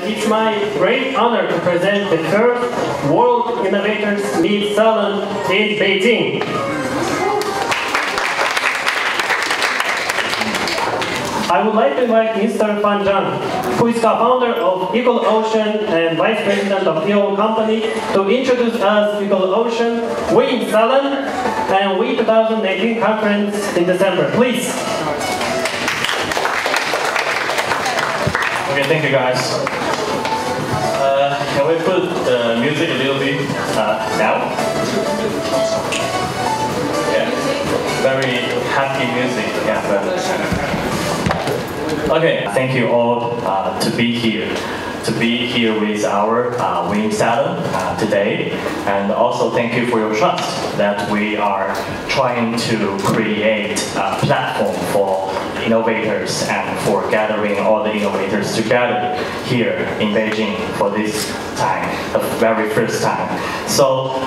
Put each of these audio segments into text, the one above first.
and it's my great honor to present the first World Innovators Meet Salon in Beijing. I would like to invite Mr. Fan Zhang, who is co-founder of EqualOcean and vice president of EO company, to introduce us EqualOcean, WIM Salon, and WIM 2018 conference in December. Please. Okay, thank you guys. Can we put the music a little bit down? Yeah, very happy music. Yeah. Okay, thank you all to be here with our WIM Salon today, and also thank you for your trust that we are trying to create a platform for innovators and for gathering all the innovators together here in Beijing for this time, the very first time. So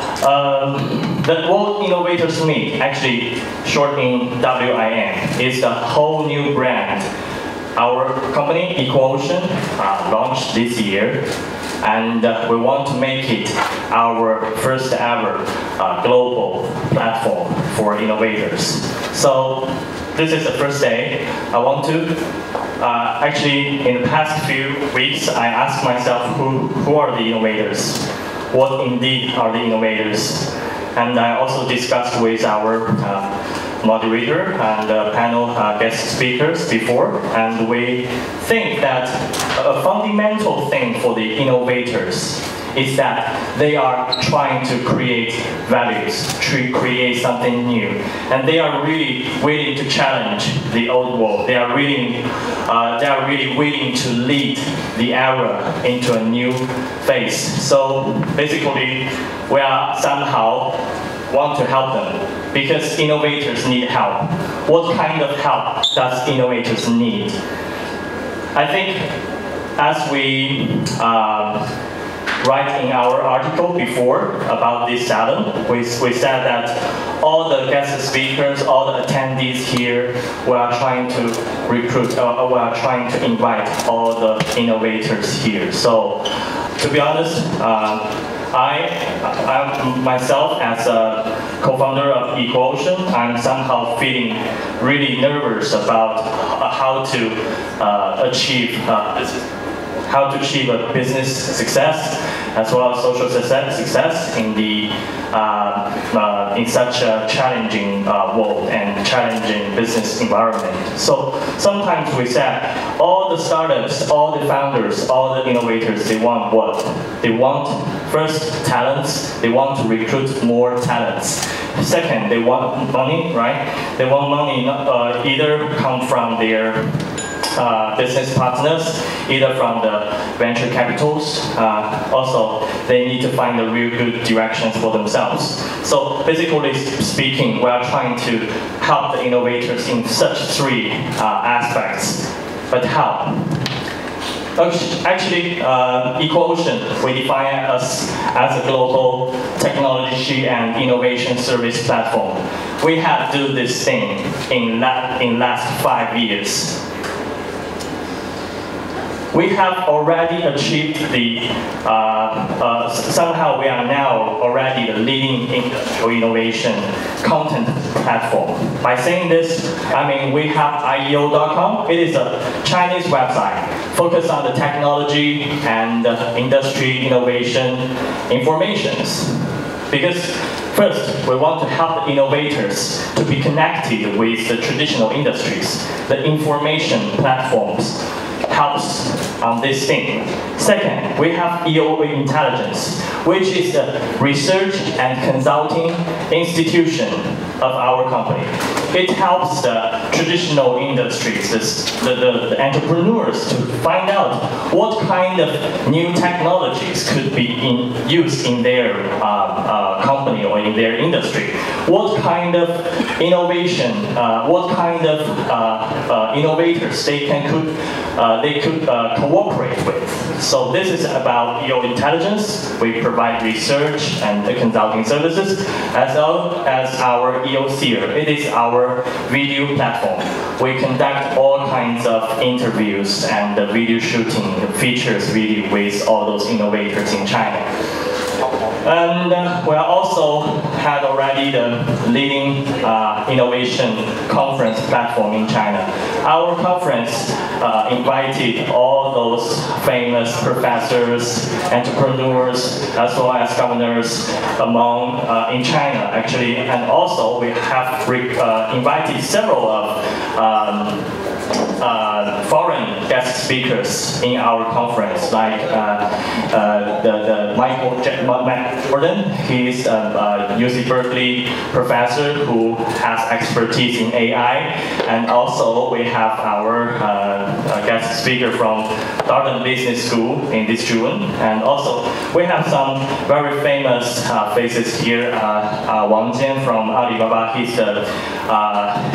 the World Innovators Meet, actually short in WIM, is the whole new brand. Our company, EqualOcean, launched this year, and we want to make it our first ever global platform for innovators. So this is the first day. I want to, actually in the past few weeks, I asked myself who are the innovators? What indeed are the innovators? And I also discussed with our moderator and panel guest speakers before, and we think that a fundamental thing for the innovators is that they are trying to create values, to create something new, and they are really willing to challenge the old world. They are really willing to lead the era into a new phase. So basically, we are somehow want to help them, because innovators need help. What kind of help does innovators need? I think, as we write in our article before about this salon, we said that all the guest speakers, all the attendees here, we are trying to recruit, we are trying to invite all the innovators here. So, to be honest, I myself, as a co-founder of EqualOcean, I'm somehow feeling really nervous about how to achieve a business success as well as social success in the in such a challenging world and challenging business environment. So sometimes we said all the startups, all the founders, all the innovators, they want what? They want first talents. They want to recruit more talents. Second, they want money, right? They want money either come from their business partners, either from the venture capitals. Also, they need to find the real good directions for themselves. So basically speaking, we are trying to help the innovators in such three aspects. But how? Actually, EqualOcean, we define us as a global technology and innovation service platform. We have done this thing in last 5 years. We have already achieved the, somehow we are now already the leading industrial innovation content platform. By saying this, I mean we have IEO.com. It is a Chinese website focused on the technology and industry innovation informations. Because first, we want to help the innovators to be connected with the traditional industries, the information platforms helps on this thing. Second, we have EO Intelligence, which is the research and consulting institution of our company. It helps the traditional industries, the entrepreneurs, to find out what kind of new technologies could be used in their company or in their industry. What kind of innovation, what kind of innovators they could cooperate with. So this is about EO Intelligence. We provide research and consulting services, as well as our EO Seer. It is our video platform. We conduct all kinds of interviews and video shooting features video with all those innovators in China. And we also had already the leading innovation conference platform in China. Our conference invited all those famous professors, entrepreneurs, as well as governors in China, actually. And also we have invited several of foreign guest speakers in our conference, like the Michael Jordan. He's a UC Berkeley professor who has expertise in AI, and also we have our guest speaker from Darden Business School in this June, and also we have some very famous faces here. Wang Jian from Alibaba, he's the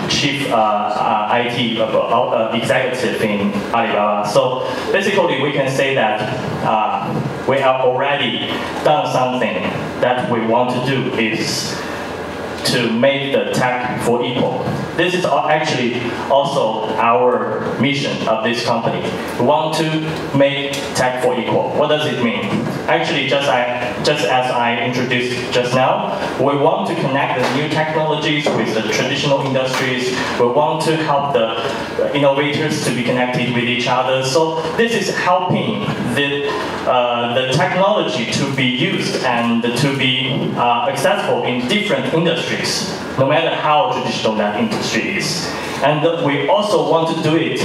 chief IT executive in Alibaba. So basically we can say that we have already done something that we want to do is to make the tech for equal. This is actually also our mission of this company. We want to make tech for equal. What does it mean? Actually, just as I introduced just now, we want to connect the new technologies with the traditional industries. We want to help the innovators to be connected with each other. So this is helping the technology to be used and to be accessible in different industries, no matter how traditional that industry is. And we also want to do it.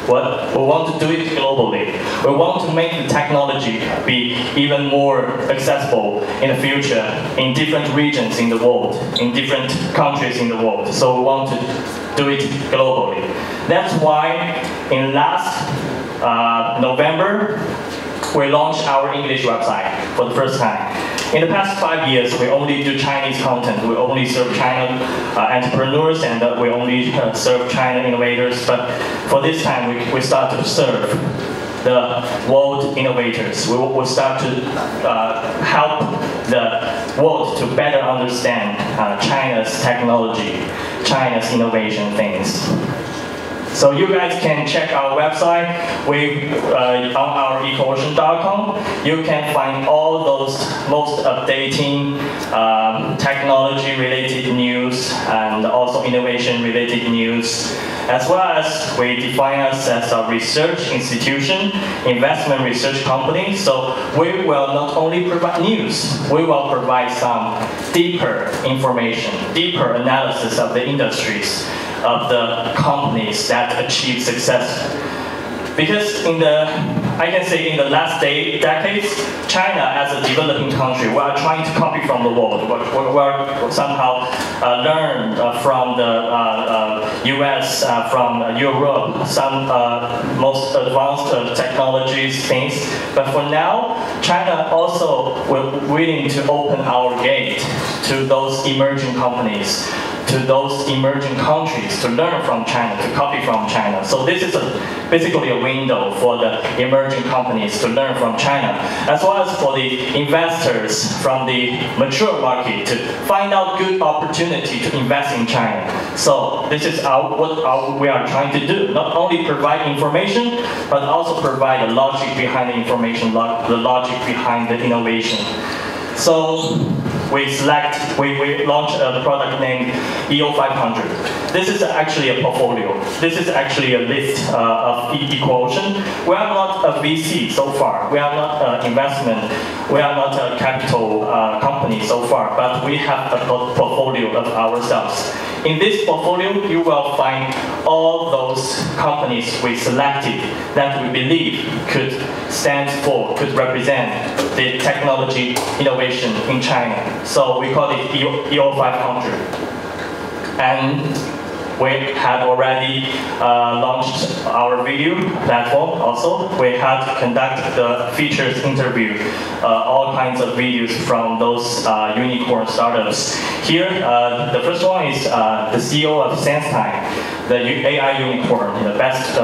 We want to do it globally. We want to make the technology be even more accessible in the future in different regions in the world, in different countries in the world. So we want to do it globally. That's why in last November, we launched our English website for the first time. In the past 5 years, we only do Chinese content. We only serve China entrepreneurs, and we only serve China innovators. But for this time, we start to serve the world innovators. We will start to help the world to better understand China's technology, China's innovation things. So you guys can check our website. On our EqualOcean.com, you can find all those most updating technology-related news and also innovation-related news, as well as we define us as a research institution, investment research company. So we will not only provide news, we will provide some deeper information, deeper analysis of the industries, of the companies that achieve success. Because I can say in the last decades, China as a developing country, we are trying to copy from the world. We're somehow learn from the US, from Europe, some most advanced technologies, things. But for now, China also willing to open our gate to those emerging companies, to those emerging countries to learn from China, to copy from China. So this is basically a window for the emerging companies to learn from China, as well as for the investors from the mature market to find out good opportunity to invest in China. So this is what we are trying to do. Not only provide information, but also provide the logic behind the information, the logic behind the innovation. So we launched a product named EO500. This is actually a portfolio. This is actually a list of EqualOcean. We are not a VC so far. We are not investment. We are not a capital company so far, but we have a portfolio of ourselves. In this portfolio, you will find all those companies we selected that we believe could stand for, could represent the technology innovation in China. So we call it EO500. And we had already launched our video platform also. We had conducted the features interview, all kinds of videos from those unicorn startups. Here, the first one is the CEO of SenseTime. the AI unicorn, the best,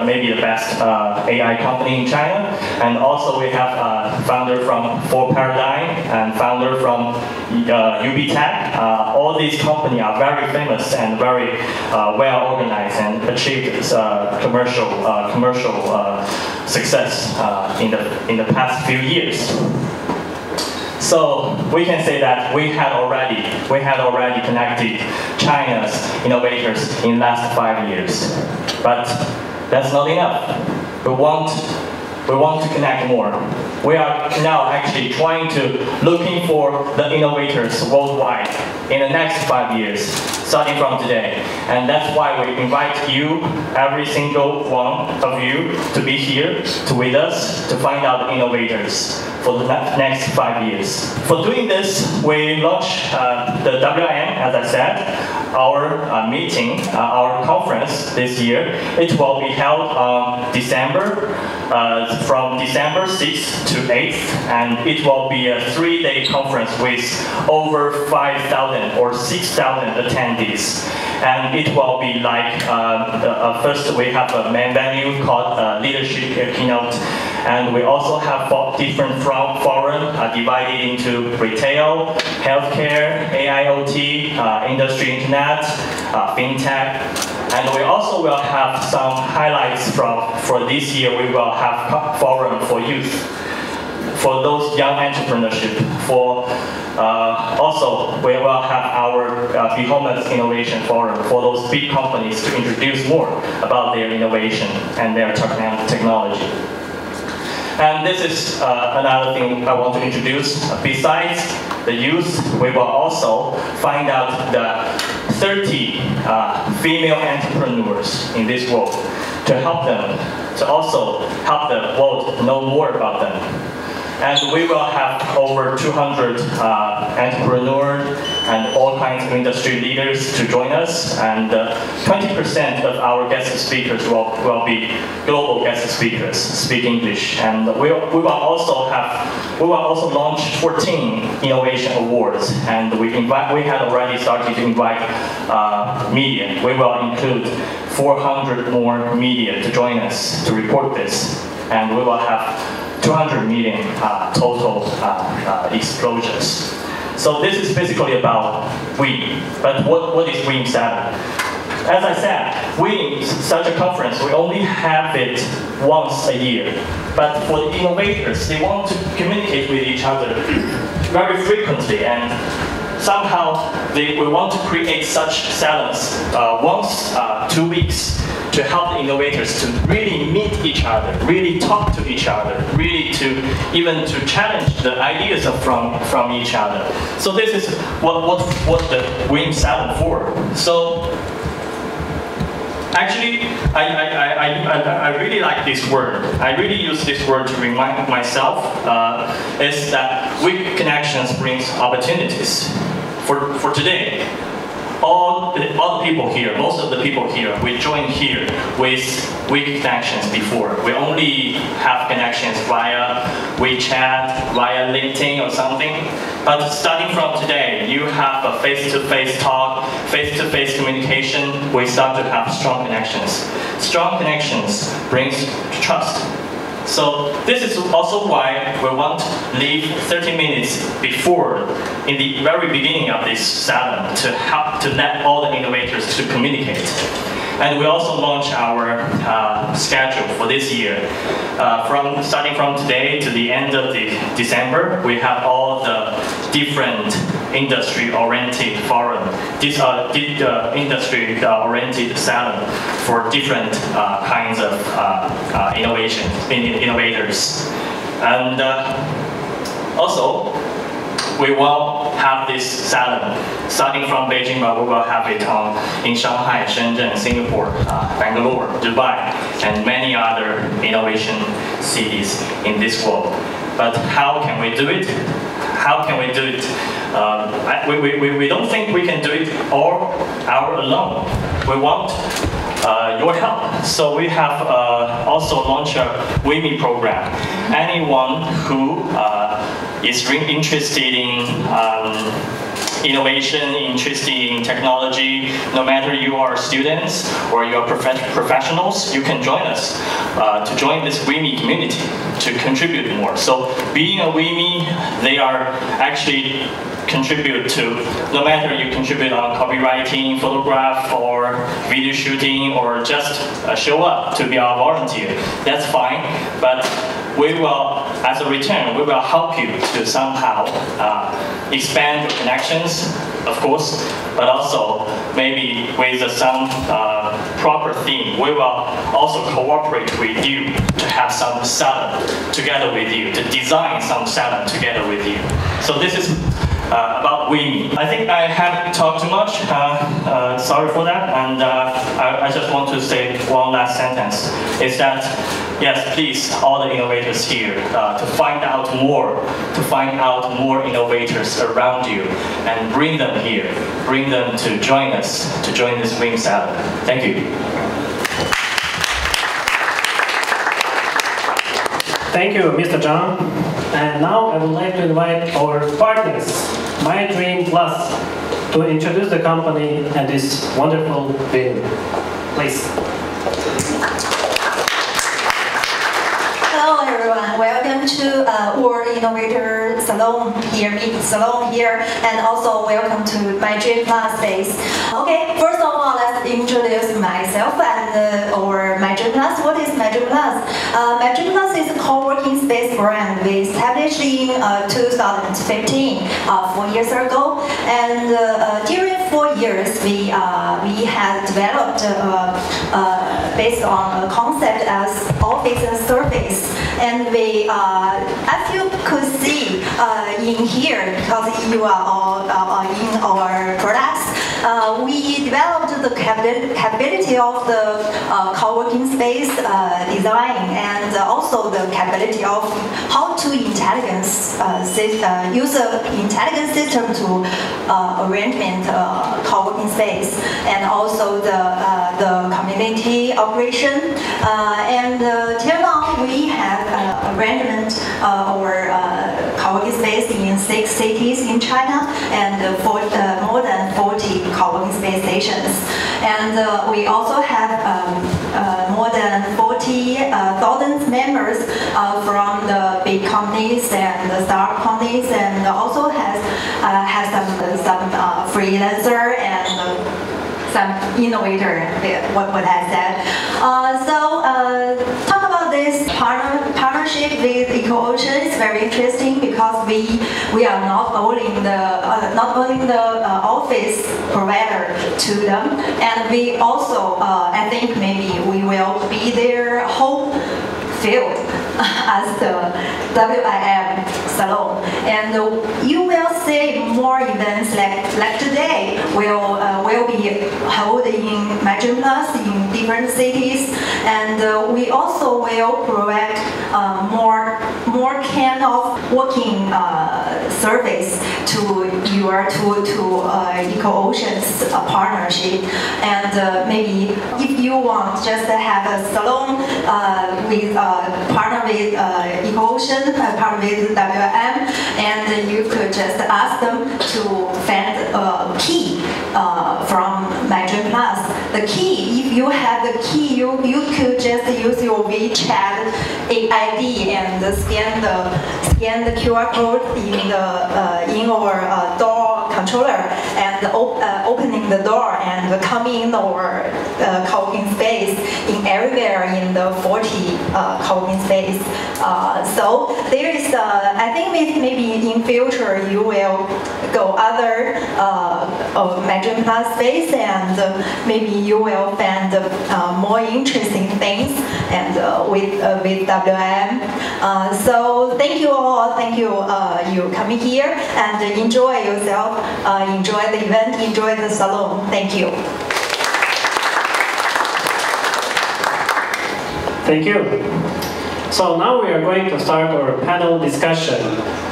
maybe the best AI company in China. And also we have founder from 4Paradigm and founder from UBTech. All these companies are very famous and very well organized and achieved commercial success in the past few years. So we can say that we had already connected China's innovators in the last 5 years. But that's not enough. We want to connect more. We are now actually trying to looking for the innovators worldwide in the next 5 years, starting from today. And that's why we invite you, every single one of you, to be here with us to find out the innovators for the next 5 years. For doing this, we launched the WIM, as I said, our meeting, our conference this year. It will be held on December, from December 6th to 8th, and it will be a 3-day conference with over 5,000 or 6,000 attendees. And it will be like, first we have a main venue called Leadership Keynote, and we also have 4 different forums divided into retail, healthcare, AIoT, industry internet, fintech. And we also will have some highlights for this year. We will have forum for youth, for those young entrepreneurship. Also, we will have our Behemoth Innovation Forum for those big companies to introduce more about their innovation and their technology. And this is another thing I want to introduce. Besides the youth, we will also find out the 30 female entrepreneurs in this world to help them, to also help the world know more about them. And we will have over 200 entrepreneurs and all kinds of industry leaders to join us. And 20% of our guest speakers will be global guest speakers, speak English. And we will also launch 14 innovation awards. And we had already started to invite media. We will include 400 more media to join us to report this. And we will have 200 million total exposures. So this is basically about WIM. But what is WIM Salon? As I said, WIM, such a conference, we only have it once a year. But for the innovators, they want to communicate with each other very frequently, and somehow we want to create such salons once 2 weeks to help the innovators to really meet each other, really talk to each other, really to challenge the ideas from each other. So this is what the WIM Salon for. So actually, I really like this word. I really use this word to remind myself is that weak connections brings opportunities. For today, all the people here, most of the people here, we joined here with weak connections before. We only have connections via WeChat, via LinkedIn or something. But starting from today, you have a face-to-face talk, face-to-face communication. We start to have strong connections. Strong connections brings trust. So this is also why we want to leave 30 minutes before, in the very beginning of this salon, to help to let all the innovators to communicate. And we also launch our schedule for this year. Starting from today to the end of December, we have all the different industry-oriented forum, industry-oriented salon for different kinds of innovators. And also, we will have this salon starting from Beijing, but we will have it in Shanghai, Shenzhen, Singapore, Bangalore, Dubai, and many other innovation cities in this world. But how can we do it? How can we do it? We don't think we can do it all alone. We want your help. So we have also launched a WIM program. Anyone who is interested in innovation, interested in technology, no matter you are students or you are professionals, you can join us to join this WIMI community to contribute more. So being a WIMI, they are actually contribute to, no matter you contribute on copywriting, photograph, or video shooting, or just show up to be our volunteer, that's fine, but we will, as a return, we will help you to somehow expand your connections, of course, but also maybe with some proper theme, we will also cooperate with you to have some salon together with you, to design some salon together with you. So this is about WIMI. I think I have talked too much, sorry for that, and I just want to say one last sentence, is that, yes, please, all the innovators here, to find out more innovators around you, and bring them here, bring them to join us, to join this WIM Salon. Thank you. Thank you, Mr. Zhang. And now I would like to invite our partners, My Dream Plus, to introduce the company and this wonderful venue. Please. Hello everyone, welcome to our Innovator Salon here, Meet Salon here, and also welcome to My Dream Plus space. Okay, first of all, let's introduce myself and our My Dream Plus. What is My Dream Plus? My Dream Plus is a co-working space brand we established in 2015, 4 years ago, and during 4 years we had developed based on a concept as office and service. And we, as you could see in here, because you are all in our products, we developed the capability of the co-working space design, and also the capability of how to use an intelligent system to arrangement co-working space, and also the community operation. And till now we have arrangement or co-working space in 6 cities in China, and more than 40 co-working space stations. And we also have more than 40,000 members from the big companies and the startup companies, and also has some freelancer and some innovator, what I said. Talk about this partnership with EqualOcean is very interesting, because we are not only the office provider to them, and we also I think maybe we will be their whole field as the WIM Salon, and you will see more events like today will be held in My Dream Plus in different cities, and we also will provide more kind of working service to EqualOcean's partnership. And maybe if you want just to have a salon with partner with EqualOcean, partner with WIM, and you could just ask them to find a key from My Dream Plus. The key, if you have the key, you could just use your WeChat ID and scan the QR code in our door controller, and opening the door and come in our co-working space in everywhere in the 40 co-working space. So there is, I think maybe in future you will go other My Dream Plus space, and maybe you will find more interesting things and with WIM. So thank you all, thank you you coming here, and enjoy yourself, enjoy the event, enjoy the salon. Thank you. Thank you. So now we are going to start our panel discussion,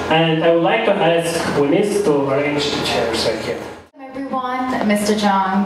and I would like to ask Eunice to arrange the chairs right here. Everyone, Mr. Zhang,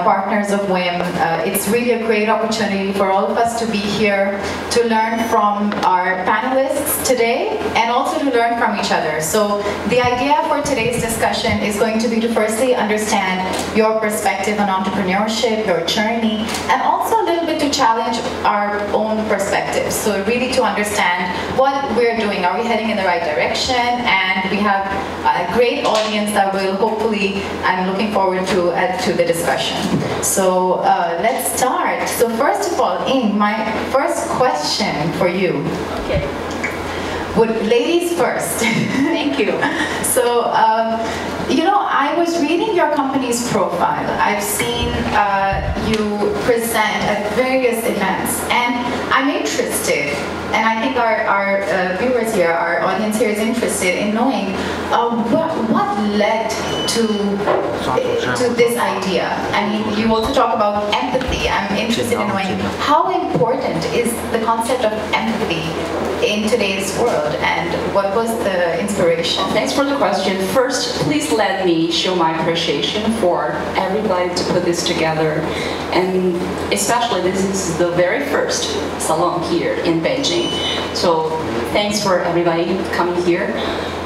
partners of WIM. It's really a great opportunity for all of us to be here to learn from our panelists today and also to learn from each other. So the idea for today's discussion is going to be to firstly understand your perspective on entrepreneurship, your journey, and also a little bit to challenge our own perspectives. So really to understand what we're doing. Are we heading in the right direction? And we have a great audience that will hopefully, I'm looking forward to the discussion. So let's start. So first of all, Ying, my first question for you. Okay. Ladies first. Thank you. So, you know, I was reading your company's profile. I've seen you present at various events, and I'm interested, and I think our viewers here, our audience here is interested in knowing what led to this idea. I mean, you also talk about empathy. I'm interested in knowing how important is the concept of empathy in today's world, and what was the inspiration? Thanks for the question. First, please let me show my appreciation for everybody to put this together, and especially this is the very first salon here in Beijing. So thanks for everybody coming here.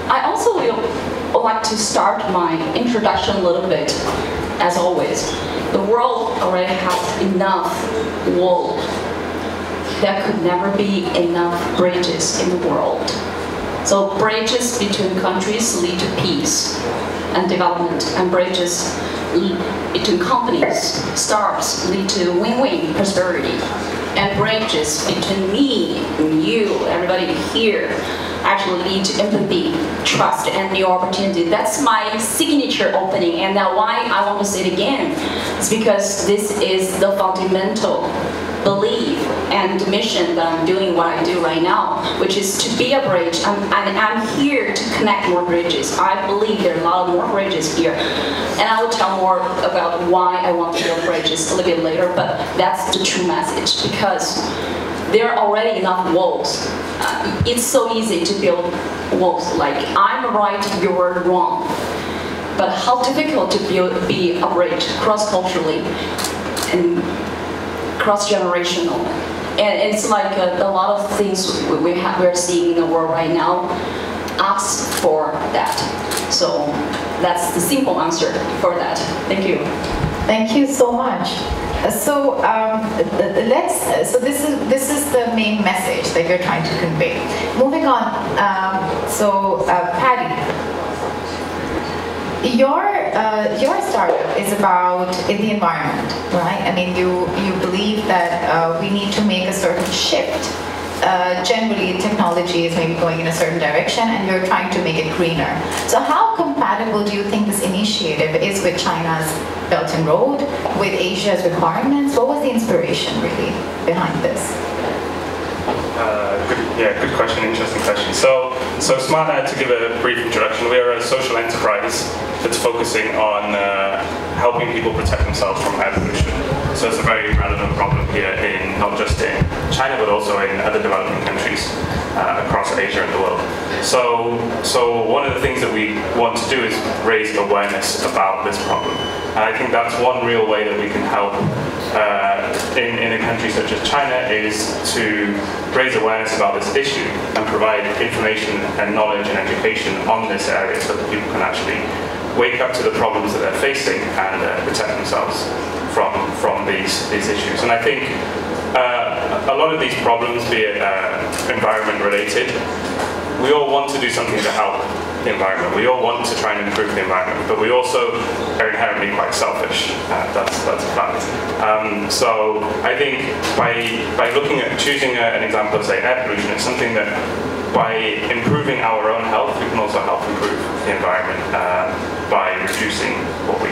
I also would like to start my introduction a little bit. As always, the world already has enough wall. There could never be enough bridges in the world. So bridges between countries lead to peace and development, and bridges between companies, startups lead to win-win prosperity, and bridges between me and you, everybody here, actually lead to empathy, trust, and new opportunity. That's my signature opening, and now why I want to say it again is because this is the fundamental belief and mission that I'm doing what I do right now, which is to be a bridge, and I'm here to connect more bridges. I believe there are a lot of more bridges here, and I will tell more about why I want to build bridges a little bit later, but that's the true message, because there are already enough walls. It's so easy to build walls, like I'm right, you're wrong, but how difficult to be a bridge cross-culturally and cross-generational, and it's like a lot of things we're seeing in the world right now ask for that. So that's the simple answer for that. Thank you. Thank you so much. So so this is the main message that you're trying to convey. Moving on. Paddy. Your startup is about the environment, right? I mean, you believe that we need to make a certain shift. Generally, technology is maybe going in a certain direction, and you're trying to make it greener. So how compatible do you think this initiative is with China's Belt and Road, with Asia's requirements? What was the inspiration, really, behind this? Good question, interesting question. So Smart, to give a brief introduction, we are a social enterprise that's focusing on helping people protect themselves from air pollution. So it's a very relevant problem here in not just in China, but also in other developing countries across Asia and the world. So one of the things that we want to do is raise awareness about this problem. And I think that's one real way that we can help in a country such as China, is to raise awareness about this issue and provide information and knowledge and education on this area so that people can actually wake up to the problems that they're facing and protect themselves from these issues. And I think a lot of these problems, be it environment related, we all want to do something to help the environment. We all want to try and improve the environment, but we also are inherently quite selfish. That's a fact. So I think by looking at choosing an example of, say, air pollution, it's something that by improving our own health, we can also help improve the environment by reducing what we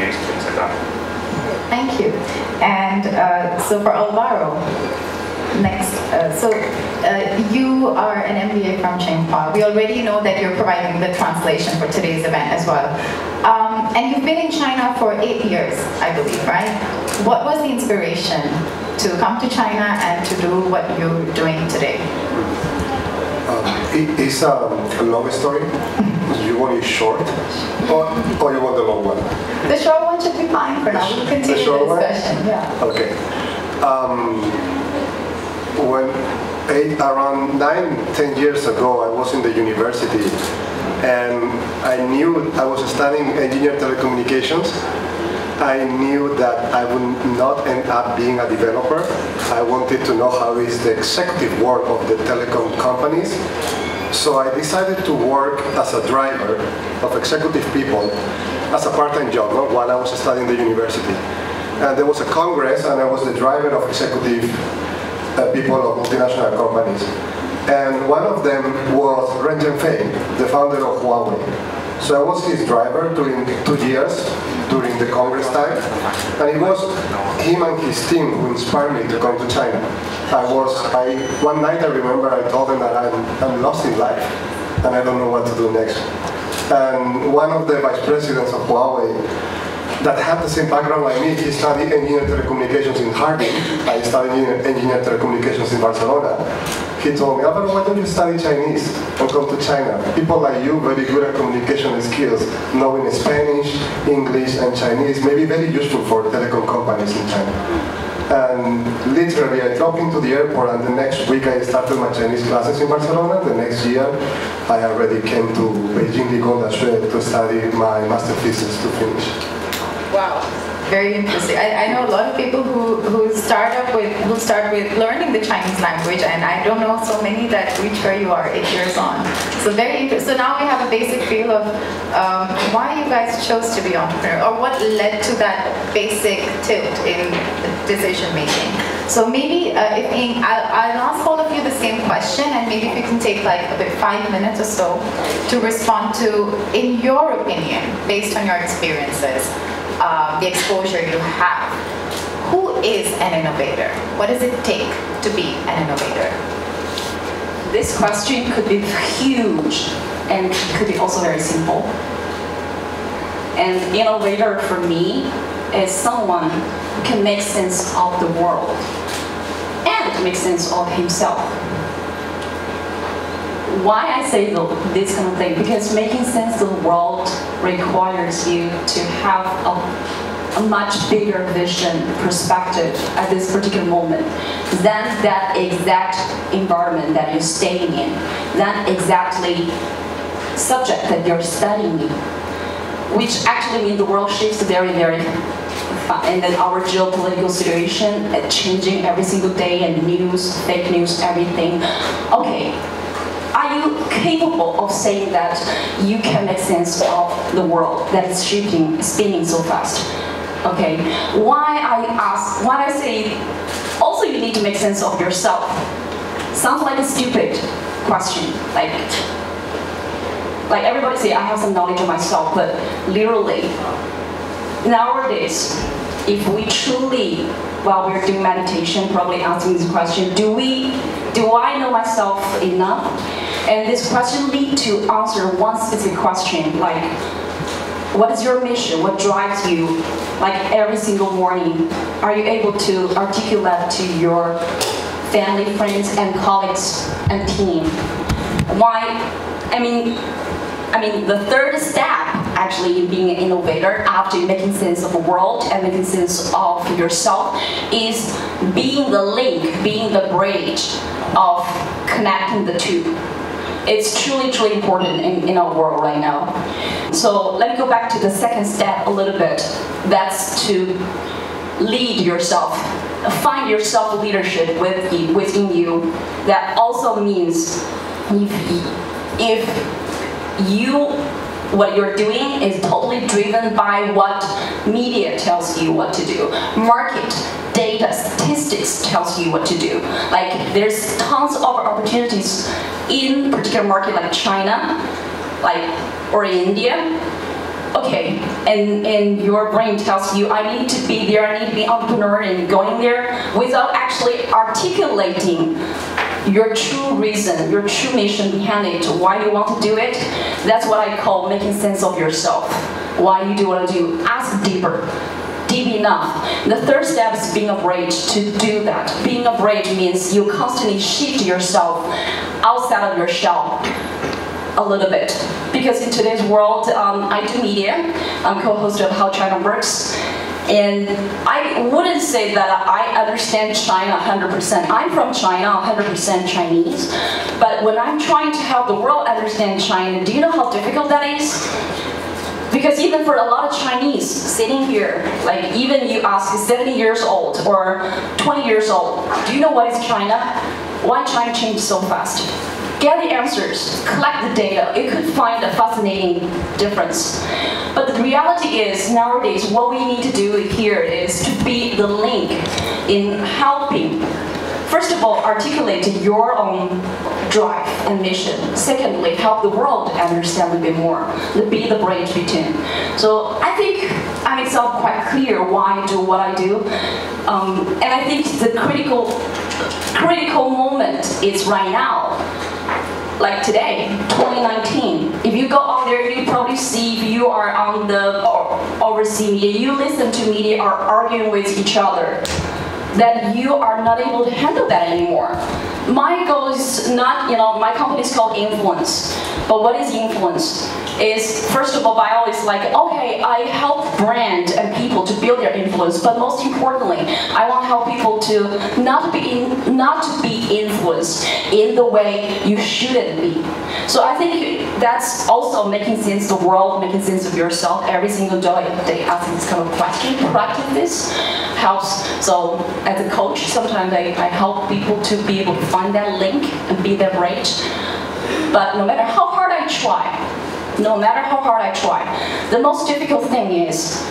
use, things like that. Thank you. And so for Alvaro, next, you are an MBA from Tsinghua. We already know that you're providing the translation for today's event as well. And you've been in China for 8 years, I believe, right? What was the inspiration to come to China and to do what you're doing today? It's a long story. You want it short, or you want the long one? The short one should be fine for now. We'll continue the discussion. Yeah. Okay. Around 9-10 years ago, I was in the university, and I knew I was studying engineer telecommunications. I knew that I would not end up being a developer. I wanted to know how is the executive work of the telecom companies. So I decided to work as a driver of executive people as a part-time job while I was studying the university. And there was a congress, and I was the driver of executive people of multinational companies. And one of them was Ren Zhengfei, the founder of Huawei. So I was his driver during 2 years, during the Congress time, and it was him and his team who inspired me to come to China. One night I remember I told them that I'm lost in life, and I don't know what to do next. And one of the vice presidents of Huawei that had the same background like me, he studied engineer telecommunications in Harbin. I studied engineer telecommunications in Barcelona. He told me, Alvaro, why don't you study Chinese and come to China? People like you, very good at communication skills, knowing Spanish, English, and Chinese, may be very useful for telecom companies in China. And literally, I dropped into the airport, and the next week I started my Chinese classes in Barcelona. The next year, I already came to Beijing to study my master thesis to finish. Wow. Very interesting. I know a lot of people who start with learning the Chinese language, and I don't know so many that reach where you are 8 years on. So very interesting. So now we have a basic feel of why you guys chose to be entrepreneur, or what led to that basic tilt in decision making. So maybe I'll ask all of you the same question, and maybe if you can take like about 5 minutes or so to respond to, in your opinion, based on your experiences, the exposure you have. Who is an innovator? What does it take to be an innovator? This question could be huge and could be also very simple. And innovator for me is someone who can make sense of the world and make sense of himself. Why I say this kind of thing? Because making sense of the world requires you to have a much bigger vision, perspective at this particular moment than that exact environment that you're staying in, than exactly subject that you're studying, which actually means the world shifts very, very fast. And then our geopolitical situation changing every single day, and news, fake news, everything. Okay. Are you capable of saying that you can make sense of the world that is shifting, spinning so fast? Okay. Why I say, also you need to make sense of yourself. Sounds like a stupid question. Like everybody say, I have some knowledge of myself, but literally, nowadays, if we truly, while we're doing meditation, probably asking this question, do I know myself enough? And this question leads to answer one specific question, like, what is your mission? What drives you? Like every single morning, are you able to articulate to your family, friends, and colleagues and team? Why? I mean, the third step actually in being an innovator, after making sense of the world and making sense of yourself, is being the link, being the bridge of connecting the two. It's truly, truly important in our world right now. So let me go back to the second step a little bit. That's to lead yourself. Find your self-leadership within you. That also means if what you're doing is totally driven by what media tells you what to do. Market, data, statistics tells you what to do. Like there's tons of opportunities in particular market like China, or India. Okay, and your brain tells you, I need to be there, I need to be entrepreneur and going there without actually articulating your true reason, your true mission behind it, why you want to do it. That's what I call making sense of yourself. Why you do what you do. Ask deeper. deep enough. The third step is being afraid to do that. Being afraid means you constantly shift yourself outside of your shell a little bit. Because in today's world, I do media. I'm co-host of How China Works. And I wouldn't say that I understand China 100%. I'm from China, 100% Chinese. But when I'm trying to help the world understand China, do you know how difficult that is? Because even for a lot of Chinese sitting here, like even you ask 70 years old or 20 years old, do you know what is China? Why China changed so fast? Get the answers, collect the data. It could find a fascinating difference. But the reality is, nowadays, what we need to do here is to be the link in helping. First of all, articulate your own drive and mission. Secondly, help the world understand a little bit more. Be the bridge between. So I think I make myself quite clear why I do what I do. And I think the critical moment is right now. Like today, 2019, if you go out there, you probably see if you are on the overseas media, you listen to media are arguing with each other, that you are not able to handle that anymore. My goal is not, my company is called Influence, but what is influence? Is first of all, I always like, okay, I help brand and people to build their influence, but most importantly, I want to help people to not to be influenced in the way you shouldn't be. So I think that's also making sense of the world, making sense of yourself every single day, asking this kind of question, practice this helps. So as a coach, sometimes I help people to be able to find that link and be their bridge. But no matter how hard I try, the most difficult thing is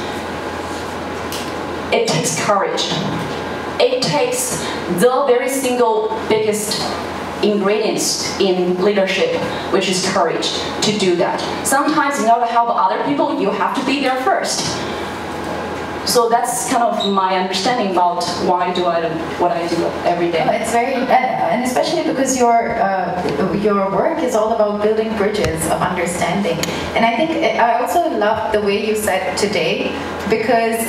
it takes courage. It takes the very single biggest ingredients in leadership, which is courage, to do that. Sometimes in order to help other people, you have to be there first. So that's kind of my understanding about why do I do what I do every day. It's very, and especially because your work is all about building bridges of understanding. And I think I also love the way you said today, because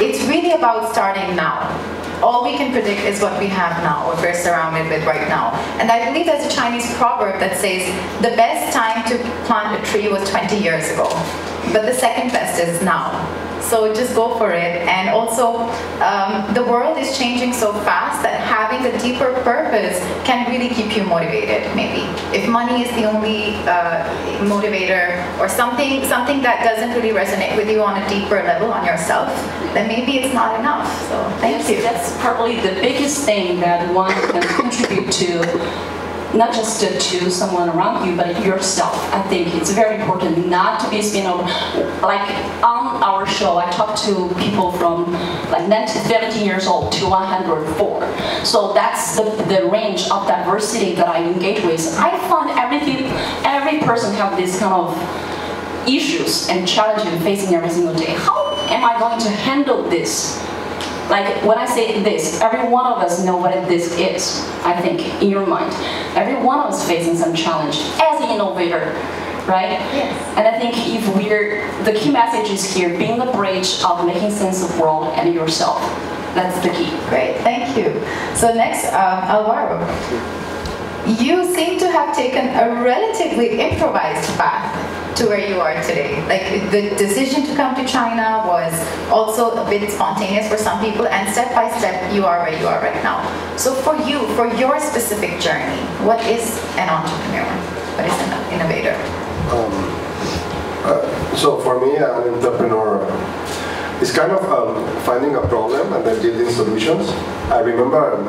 it's really about starting now. All we can predict is what we have now, what we're surrounded with right now. And I believe there's a Chinese proverb that says, the best time to plant a tree was 20 years ago, but the second best is now. So just go for it. And also, the world is changing so fast that having a deeper purpose can really keep you motivated, maybe. If money is the only motivator, or something that doesn't really resonate with you on a deeper level on yourself, then maybe it's not enough. So thank you. That's probably the biggest thing that one can contribute to. Not just to someone around you, but yourself. I think it's very important not to be spin over. Like on our show, I talk to people from like 17 years old to 104. So that's the range of diversity that I engage with. I find every person have this kind of issues and challenges facing every single day. How am I going to handle this? Like when I say this, every one of us know what this is, I think, in your mind. Every one of us facing some challenge as an innovator, right? Yes. And I think if the key message is here, being the bridge of making sense of the world and yourself. That's the key. Great, thank you. So next, Alvaro. You seem to have taken a relatively improvised path to where you are today. Like the decision to come to China was also a bit spontaneous for some people, and step by step you are where you are right now. So for you, for your specific journey, what is an entrepreneur? What is an innovator? So for me, an entrepreneur is kind of finding a problem and then building solutions. I remember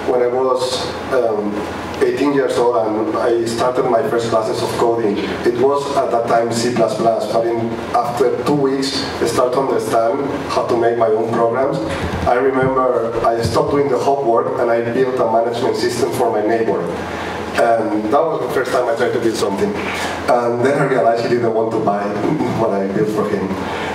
when I was 18 years old and I started my first classes of coding. It was at that time C++, but after 2 weeks I started to understand how to make my own programs. I remember I stopped doing the homework and I built a management system for my neighbor. And that was the first time I tried to build something. And then I realized he didn't want to buy what I built for him.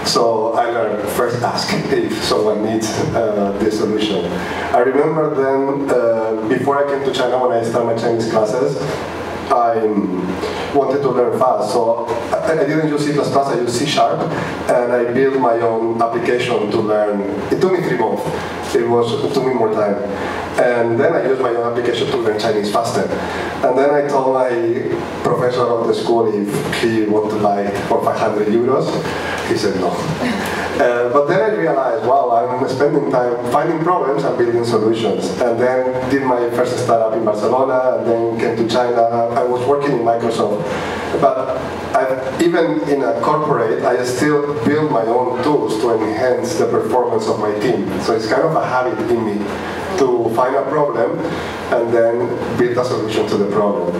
So I learned, first ask if someone needs the solution. I remember then, before I came to China, when I started my Chinese classes, I wanted to learn fast, so I didn't use C++, I used C#, and I built my own application to learn. It took me 3 months. It took me more time. And then I used my own application to learn Chinese faster. And then I told my professor of the school if he wanted to buy it for 500 euros. He said no. But then I realized, wow, I'm spending time finding problems and building solutions. And then did my first startup in Barcelona, and then came to China. I was working in Microsoft. But even in a corporate, I still build my own tools to enhance the performance of my team. So it's kind of a habit in me to find a problem and then build a solution to the problem.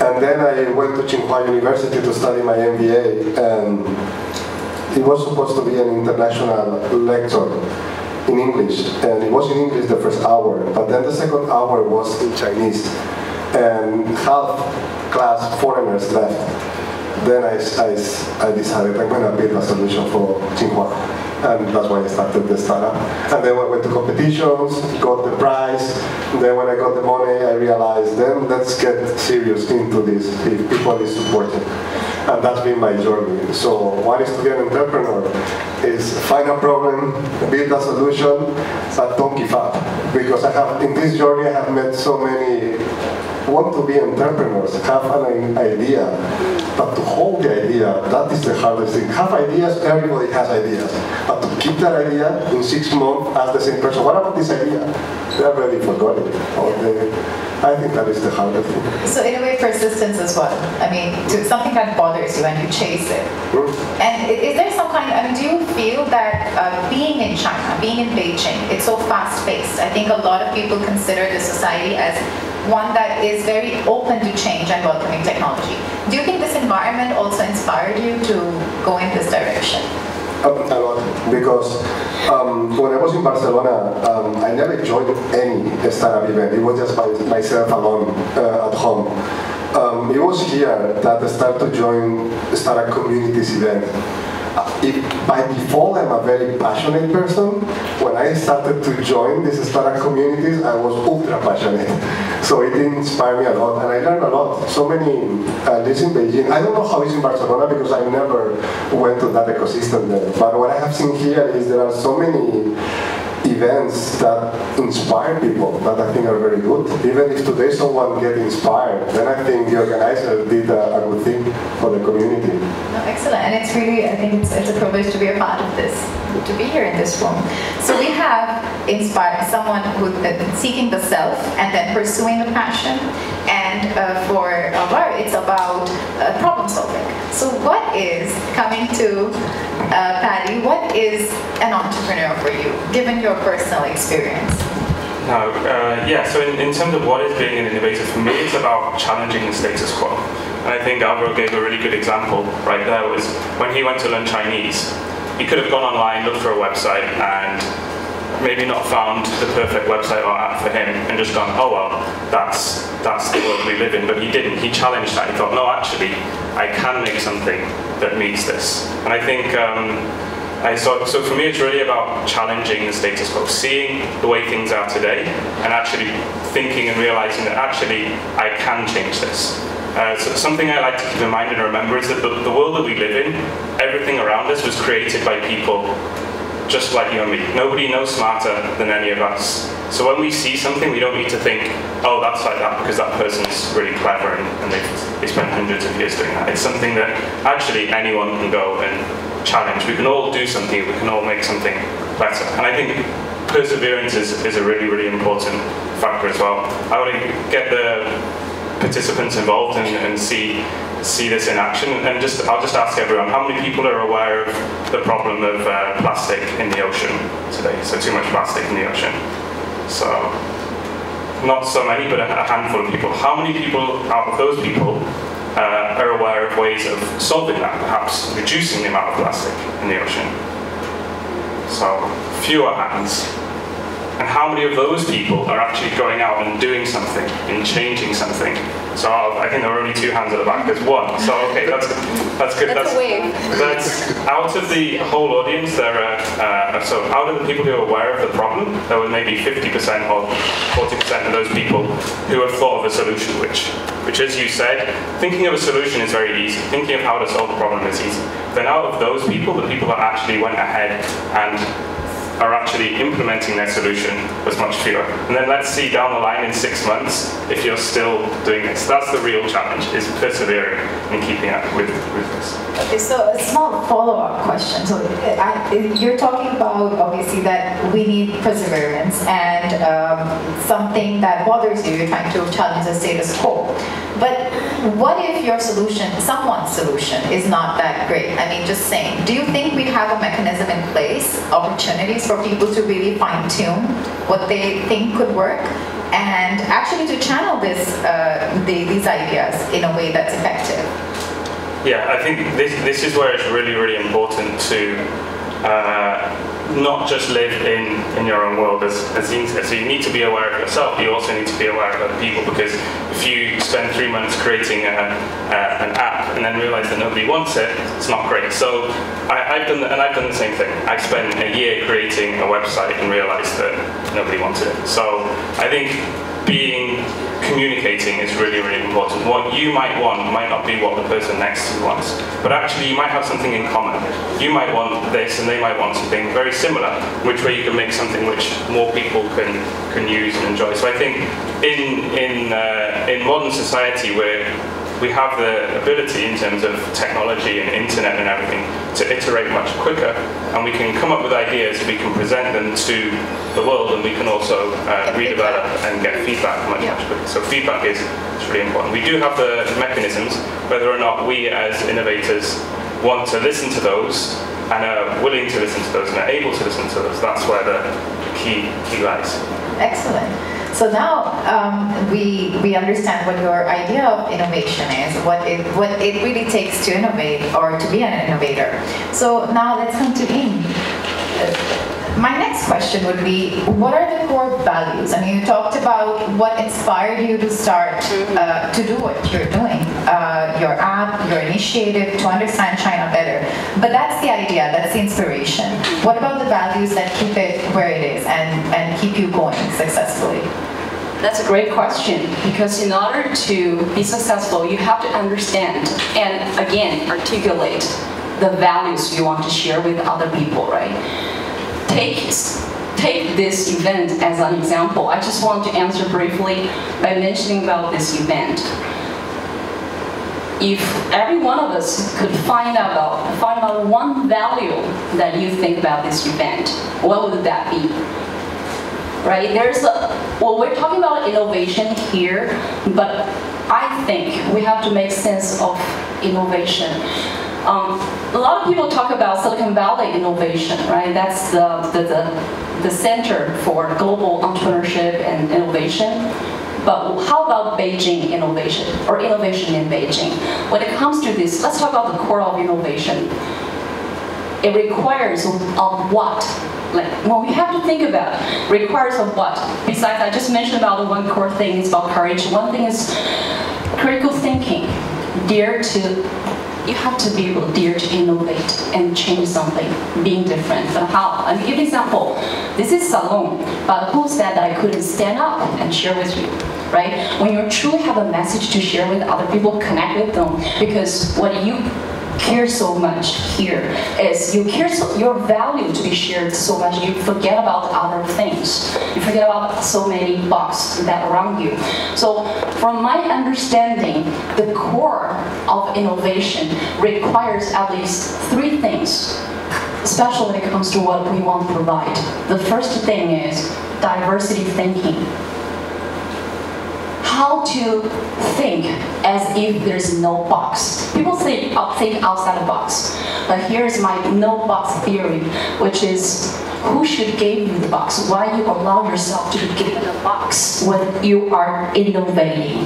And then I went to Tsinghua University to study my MBA, and it was supposed to be an international lecture in English, and it was in English the first hour, but then the second hour was in Chinese, and half class foreigners left. Then I decided I'm going to build a solution for Tsinghua, and that's why I started the startup. And then I went to competitions, got the prize. Then when I got the money, I realized, then let's get serious into this if people is supporting. And that's been my journey. So what is to be an entrepreneur is find a problem, build a solution, but don't give up. Because in this journey I have met so many want to be entrepreneurs, have an idea, but to hold the idea, that is the hardest thing. Have ideas, everybody has ideas, but to keep that idea in 6 months, ask the same person, what about this idea? They already forgot it. I think that is the hardest thing. So in a way, persistence as well. I mean, something that bothers you and you chase it. And is there some kind, do you feel that being in China, being in Beijing, it's so fast-paced? I think a lot of people consider the society as one that is very open to change and welcoming technology. Do you think this environment also inspired you to go in this direction? A lot, because when I was in Barcelona, I never joined any startup event. It was just by myself alone at home. It was here that I started to join startup communities event. By default, I'm a very passionate person. When I started to join these startup communities, I was ultra passionate. So it inspired me a lot, and I learned a lot. So many, this in Beijing, I don't know how it's in Barcelona because I never went to that ecosystem there. But what I have seen here is there are so many events that inspire people that I think are very good. Even if today someone gets inspired, then I think the organizer did a good thing for the community. No, excellent, and it's really, I think it's a privilege to be a part of this, to be here in this room. So we have inspired someone who's seeking the self and then pursuing the passion. And for Alvaro, it's about problem solving. So what is, coming to Paddy, what is an entrepreneur for you, given your personal experience? So in terms of what is being an innovator, for me it's about challenging the status quo. And I think Alvaro gave a really good example right there, was when he went to learn Chinese. He could have gone online, looked for a website, and maybe not found the perfect website or app for him, and just gone, oh well, that's the world we live in. But he didn't. He challenged that. He thought, no, actually, I can make something that meets this. And I think, so for me, it's really about challenging the status quo, seeing the way things are today, and actually thinking and realizing that actually I can change this. So something I like to keep in mind and remember is that the world that we live in, everything around us was created by people just like you and me. Nobody knows smarter than any of us. So when we see something, we don't need to think, oh, that's like that because that person's really clever and they spent hundreds of years doing that. It's something that actually anyone can go and challenge. We can all do something, we can all make something better. And I think perseverance is a really, really important factor as well. I want to get the participants involved and see this in action. And I'll just ask everyone, how many people are aware of the problem of plastic in the ocean today? So too much plastic in the ocean. So not so many, but a handful of people. How many people out of those people are aware of ways of solving that, perhaps reducing the amount of plastic in the ocean? So fewer hands. And how many of those people are actually going out and doing something, and changing something? So I think there are only 2 hands at the back. There's 1. So okay, that's good. That's a wave. That's out of the whole audience. There are so out of the people who are aware of the problem, there were maybe 50% or 40% of those people who have thought of a solution. Which, as you said, thinking of a solution is very easy. Thinking of how to solve a problem is easy. Then out of those people, the people that actually went ahead and are actually implementing their solution was much fewer. And then let's see down the line in 6 months if you're still doing this. That's the real challenge, is persevering and keeping up with this. Okay, so a small follow-up question. So you're talking about, obviously, that we need perseverance and something that bothers you, you're trying to challenge the status quo. But what if your solution, someone's solution, is not that great? I mean, just saying, do you think we have a mechanism in place, opportunities for people to really fine-tune what they think could work, and actually to channel these ideas in a way that's effective? Yeah, I think this is where it's really, really important to not just live in your own world as Ying said. So you need to be aware of yourself. You also need to be aware of other people, because if you spend 3 months creating an app and then realize that nobody wants it, it's not great. So I've done the same thing. I spent a year creating a website and realized that nobody wanted it. So I think communicating is really, really important. What you might want might not be what the person next to you wants, but actually you might have something in common. You might want this and they might want something very similar, which way you can make something which more people can use and enjoy. So I think in modern society, where we have the ability in terms of technology and internet and everything to iterate much quicker, and we can come up with ideas, we can present them to the world, and we can also redevelop and get feedback much quicker. So feedback is really important. We do have the mechanisms, whether or not we as innovators want to listen to those and are willing to listen to those and are able to listen to those. That's where the key lies. Excellent. So now we understand what your idea of innovation is, what it really takes to innovate or to be an innovator. So now let's come to Ying. My next question would be, what are the core values? I mean, you talked about what inspired you to start to do what you're doing, your app, your initiative, to understand China better. But that's the idea, that's the inspiration. What about the values that keep it where it is and keep you going successfully? That's a great question, because in order to be successful, you have to understand and, again, articulate the values you want to share with other people, right? Take this event as an example. I just want to answer briefly by mentioning about this event. If every one of us could find out one value that you think about this event, what would that be? Right? Well, we're talking about innovation here, but I think we have to make sense of innovation. A lot of people talk about Silicon Valley innovation, right? That's the center for global entrepreneurship and innovation. But how about Beijing innovation, or innovation in Beijing? When it comes to this, let's talk about the core of innovation. It requires of what? Like, when we have to think about it, requires of what? Besides, I just mentioned about the one core thing is about courage. One thing is critical thinking. You have to be able to dare to innovate and change something, being different. But how? I'll give you an example. This is Salon, but who said that I couldn't stand up and share with you, right? When you truly have a message to share with other people, connect with them, because what you care so much here is your value to be shared so much, you forget about other things. You forget about so many boxes that around you. So from my understanding, the core of innovation requires at least 3 things, especially when it comes to what we want to provide. The first thing is diversity thinking. How to think as if there's no box. People say think outside the box, but here's my no box theory, which is who should give you the box? Why you allow yourself to be given a box when you are innovating?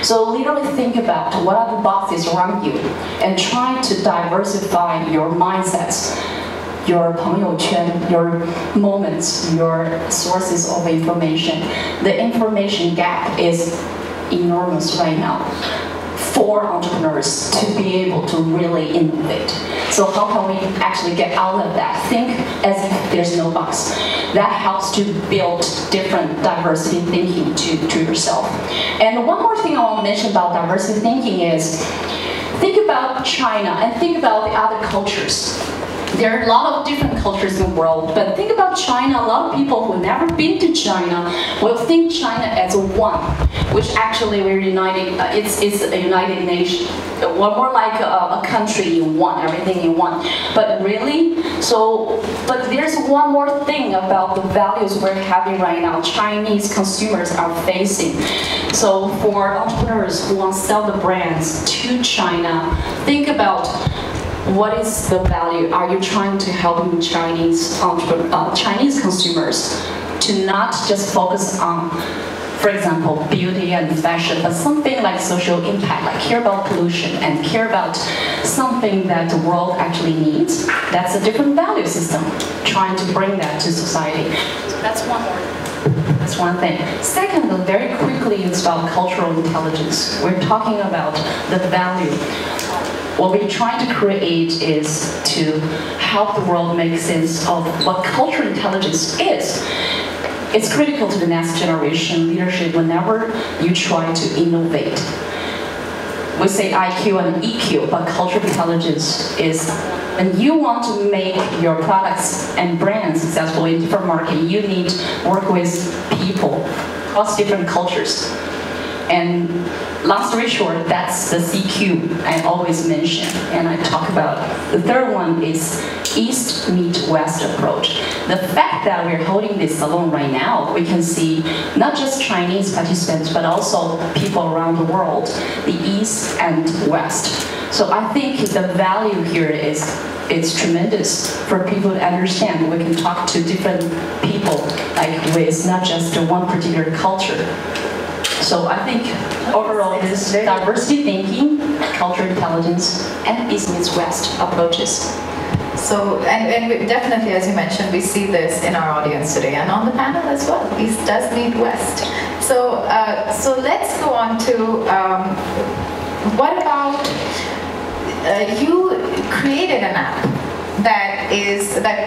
So literally think about what are the boxes around you and try to diversify your mindsets. your 朋友圈, your moments, your sources of information. The information gap is enormous right now for entrepreneurs to be able to really innovate. So how can we actually get out of that? Think as if there's no box. That helps to build different diversity thinking to yourself. And one more thing I want to mention about diversity thinking is, think about China and think about the other cultures. There are a lot of different cultures in the world, but think about China. A lot of people who have never been to China will think China as one, which actually we're united. It's a united nation. We're more like a country in one, everything in one. But really, but there's one more thing about the values we're having right now. Chinese consumers are facing. So for entrepreneurs who want to sell the brands to China, think about, what is the value? Are you trying to help Chinese consumers to not just focus on, for example, beauty and fashion, but something like social impact, like care about pollution and care about something that the world actually needs? That's a different value system, trying to bring that to society. So that's one more. That's one thing. Second, very quickly, it's about cultural intelligence. We're talking about the value. What we're trying to create is to help the world make sense of what cultural intelligence is. It's critical to the next generation leadership whenever you try to innovate. We say IQ and EQ, but cultural intelligence is when you want to make your products and brands successful in different markets, you need to work with people across different cultures. And long story short, that's the CQ I always mention, and I talk about. The third one is East meet West approach. The fact that we're holding this salon right now, we can see not just Chinese participants, but also people around the world, the East and West. So I think the value here is it's tremendous for people to understand. We can talk to different people, like with not just one particular culture. So I think overall this diversity thinking, cultural intelligence, and East meets West approaches. So, and we definitely, as you mentioned, we see this in our audience today and on the panel as well. East does meet West. So, so let's go on to, what about, you created an app that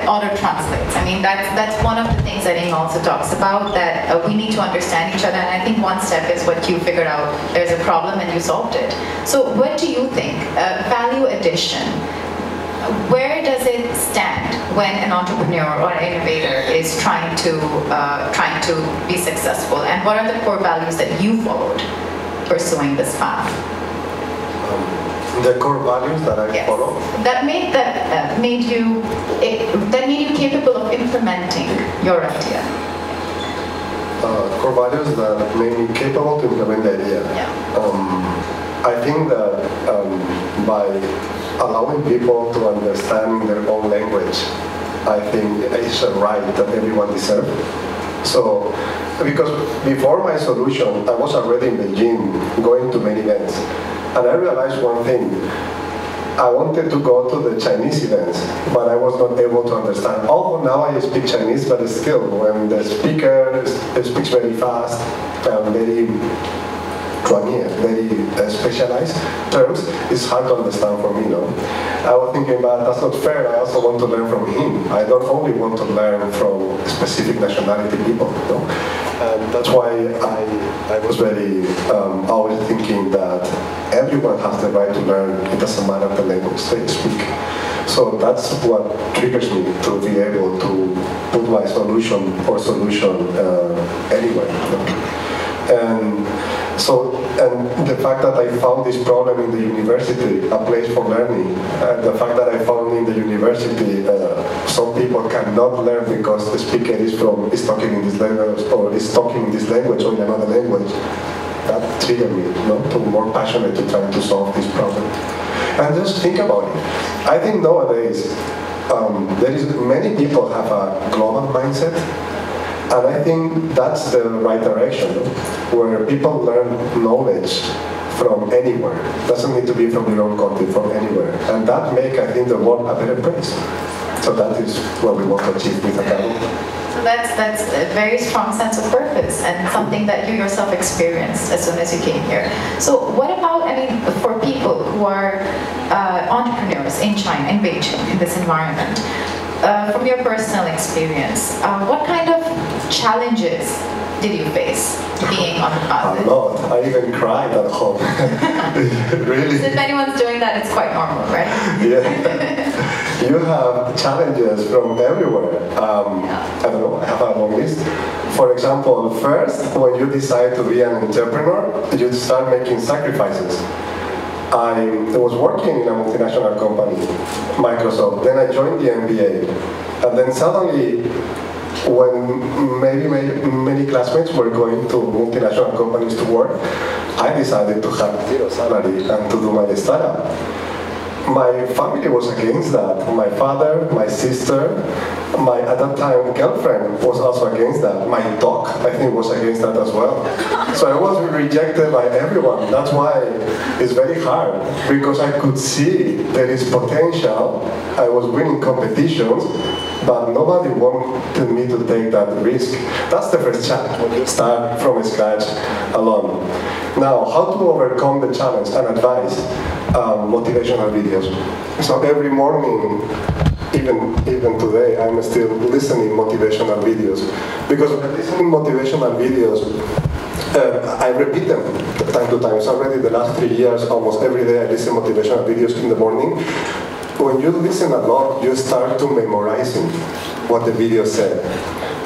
auto-translates. I mean, that's one of the things that Ying also talks about, that we need to understand each other, and I think one step is what you figured out. There's a problem and you solved it. So what do you think? Value addition, where does it stand when an entrepreneur or an innovator is trying to be successful? And what are the core values that you followed pursuing this path? The core values that I follow? That made you capable of implementing your idea. Core values that made me capable to implement the idea. Yeah. I think that by allowing people to understand their own language, I think it's a right that everyone deserves. So, because before my solution, I was already in Beijing, going to many events. And I realized one thing. I wanted to go to the Chinese events, but I was not able to understand. Although now I speak Chinese, but still, when the speaker speaks very fast and very specialized terms, it's hard to understand for me, no? I was thinking, but that's not fair. I also want to learn from him. I don't only want to learn from specific nationality people, no? And that's why I was very always thinking that everyone has the right to learn. It doesn't matter the language they speak. So that's what triggers me to be able to put my solution anywhere. You know? And the fact that I found this problem in the university, a place for learning, and the fact that I found in the university some people cannot learn because the speaker is talking in this language or is talking in this language or in another language, that triggered me, you know, to be more passionate to try to solve this problem. And just think about it. I think nowadays many people have a global mindset. And I think that's the right direction, where people learn knowledge from anywhere. Doesn't need to be from your own country, from anywhere. And that makes, I think, the world a better place. So that is what we want to achieve with Akkadu. So that's a very strong sense of purpose and something that you yourself experienced as soon as you came here. So what about, I mean, for people who are entrepreneurs in China, in Beijing, in this environment, from your personal experience, what kind of challenges did you face being on A lot. I even cried at home. Really. So if anyone's doing that, it's quite normal, right? Yeah. You have challenges from everywhere. I don't know, I have a long list. For example, first, when you decide to be an entrepreneur, you start making sacrifices. I was working in a multinational company, Microsoft. Then I joined the MBA. And then suddenly, when many classmates were going to multinational companies to work, I decided to have zero salary and to do my startup. My family was against that. My father, my sister, my, at that time, girlfriend was also against that. My dog, I think, was against that as well. So I was rejected by everyone. That's why it's very hard, because I could see there is potential. I was winning competitions, but nobody wanted me to take that risk. That's the first challenge, when you start from scratch alone. Now, how to overcome the challenge and advise motivational videos. So every morning, even today, I'm still listening motivational videos. Because when I'm listening motivational videos, I repeat them time to time. So already the last 3 years, almost every day I listen motivational videos in the morning. When you listen a lot, you start to memorizing what the video said.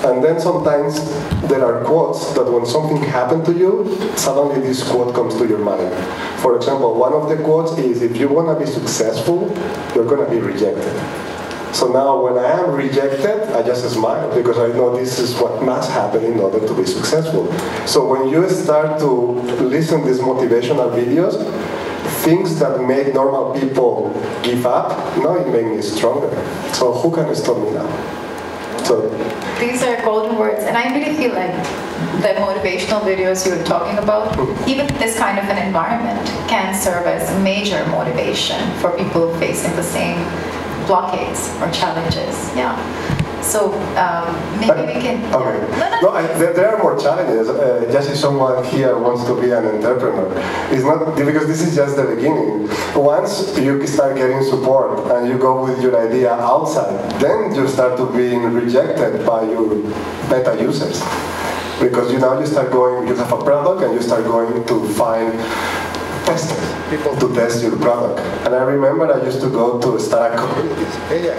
And then sometimes there are quotes that when something happened to you, suddenly this quote comes to your mind. For example, one of the quotes is, if you want to be successful, you're going to be rejected. So now when I am rejected, I just smile, because I know this is what must happen in order to be successful. So when you start to listen to these motivational videos, things that make normal people give up, now it makes me stronger. So who can stop me now? So these are golden words, and I really feel like the motivational videos you were talking about, even this kind of an environment can serve as major motivation for people facing the same blockades or challenges. Yeah. So maybe we can. Okay. No, there are more challenges. Just if someone here wants to be an entrepreneur, it's not, because this is just the beginning. Once you start getting support and you go with your idea outside, then you start to being rejected by your beta users, because you start going. You have a product and you start going to find testers, people to test your product. And I remember I used to go to startup communities. Hey,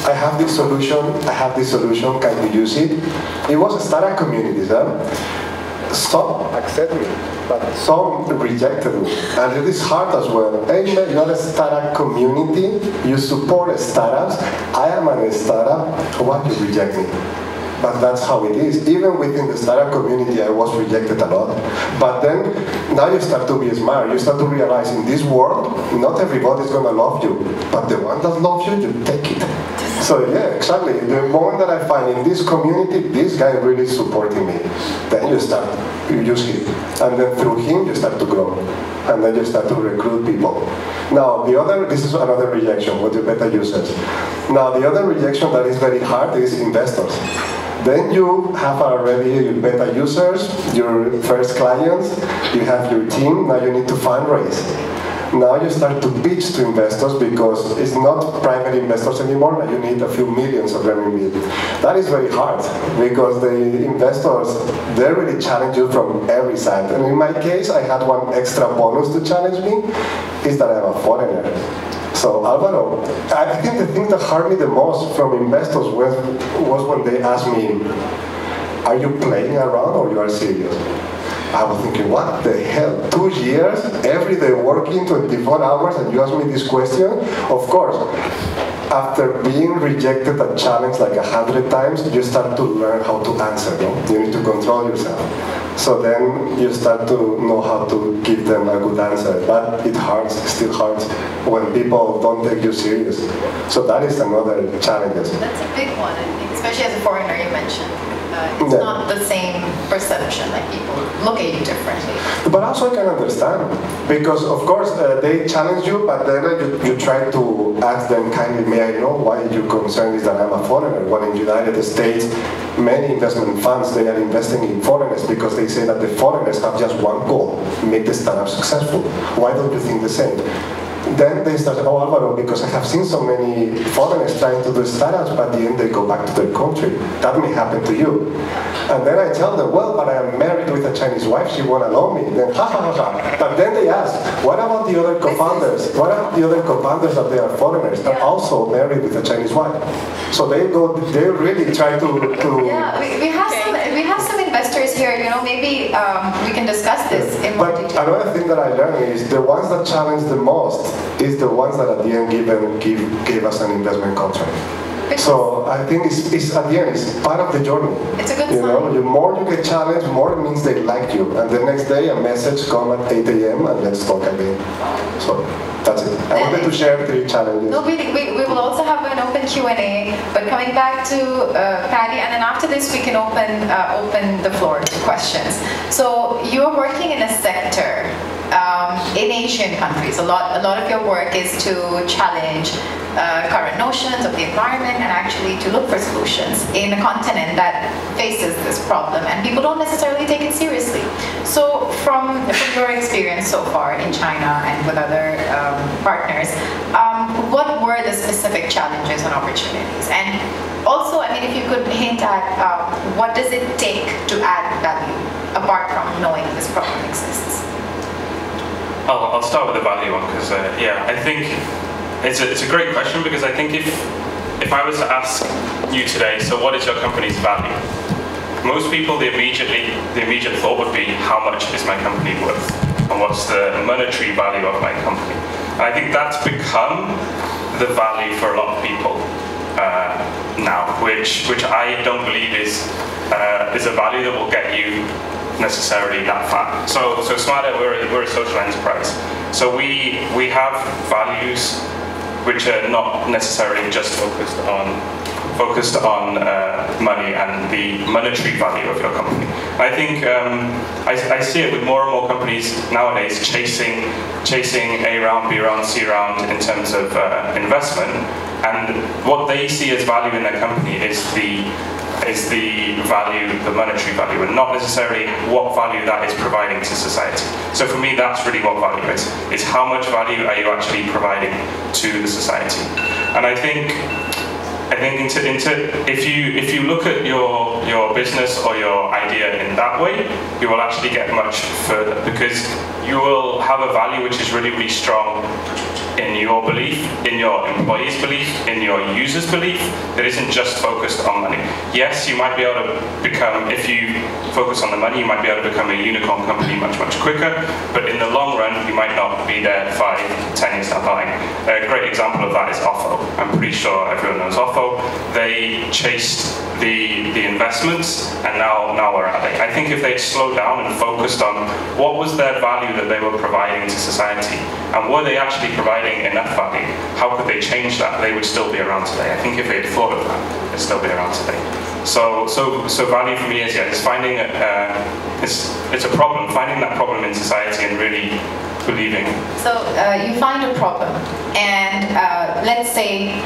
I have this solution, can you use it? It was a startup community, some accept me, but some rejected me. And it is hard as well. Hey, man, you're a startup community, you support startups, I am a startup, why you reject me? But that's how it is. Even within the startup community, I was rejected a lot. But then, now you start to be smart. You start to realize in this world, not everybody is going to love you. But the one that loves you, you take it. So yeah, exactly. The moment that I find in this community, this guy really supporting me, then you use him. And then through him, you start to grow. And then you start to recruit people. Now, this is another rejection with the beta users. Now, the other rejection that is very hard is investors. Then you have already your beta users, your first clients, you have your team, now you need to fundraise. Now you start to pitch to investors, because it's not private investors anymore, now you need a few millions of renminbi. That is very hard, because the investors, they really challenge you from every side. And in my case, I had one extra bonus to challenge me, is that I'm a foreigner. So Alvaro, I think the thing that hurt me the most from investors was when they asked me, are you playing around or you are serious? I was thinking, what the hell? 2 years, every day working 24 hours, and you ask me this question? Of course, after being rejected and challenged like 100 times, you start to learn how to answer. No? You need to control yourself. So then you start to know how to give them a good answer. But it hurts, it still hurts, when people don't take you serious. So that is another challenge. That's a big one, I think, especially as a foreigner, you mentioned. It's not the same perception, like people look at you differently. But also I can understand, because of course they challenge you, but then you try to ask them kindly, may I know why your concern is that I'm a foreigner? When in the United States, many investment funds, they are investing in foreigners because they say that the foreigners have just one goal, make the startup successful. Why don't you think the same? Then they start, oh Alvaro, because I have seen so many foreigners trying to do startups, but at the end they go back to their country. That may happen to you. And then I tell them, well, but I am married with a Chinese wife, she won't allow me. Then ha ha ha ha. But then they ask, what about the other co-founders? What about the other co-founders that they are foreigners, that also married with a Chinese wife? So they really try to Yeah, we have some investors here, you know, maybe we can discuss this in more detail. But another thing that I learned is the ones that challenge the most is the ones that at the end gave us an investment contract. So I think it's at the end, it's part of the journey. It's a good sign. sign. The more you get challenged, more it means they like you. And the next day a message come at 8 a.m. and let's talk again. So that's it. I wanted to share 3 challenges. No, we will also have an open Q&A, but coming back to Paddy, and then after this we can open the floor to questions. So you're working in a sector in Asian countries. A lot of your work is to challenge current notions of the environment and actually to look for solutions in a continent that faces this problem, and people don't necessarily take it seriously. So from your experience so far in China and with other partners, what were the specific challenges and opportunities? And also, I mean, if you could hint at what does it take to add value apart from knowing this problem exists? I'll start with the value one because yeah, I think it's a great question, because I think if I was to ask you today, so what is your company's value? Most people, the immediate thought would be, how much is my company worth? And what's the monetary value of my company? And I think that's become the value for a lot of people now, which I don't believe is a value that will get you necessarily that far. So Smarter, we're a social enterprise. So we have values which are not necessarily just focused on money and the monetary value of your company. I think I see it with more and more companies nowadays chasing A round, B round, C round in terms of investment, and what they see as value in their company is the value, the monetary value, and not necessarily what value that is providing to society. So for me, that's really what value is how much value are you actually providing to the society. And I think if you look at your business or your idea in that way, you will actually get much further, because you will have a value which is really, really strong in your belief, in your employees' belief, in your users' belief, that isn't just focused on money. Yes, you might be able to become, if you focus on the money, you might be able to become a unicorn company much, much quicker, but in the long run, you might not be there 5, 10 years down the line. A great example of that is Offo. I'm pretty sure everyone knows Offo. They chased the investments, and now where are they? I think if they'd slowed down and focused on what was their value that they were providing to society, and were they actually providing enough value, how could they change that? They would still be around today. I think if they'd thought of that, they'd still be around today. So value for me is, yeah, it's finding it's a problem, finding that problem in society and really believing. So you find a problem, and let's say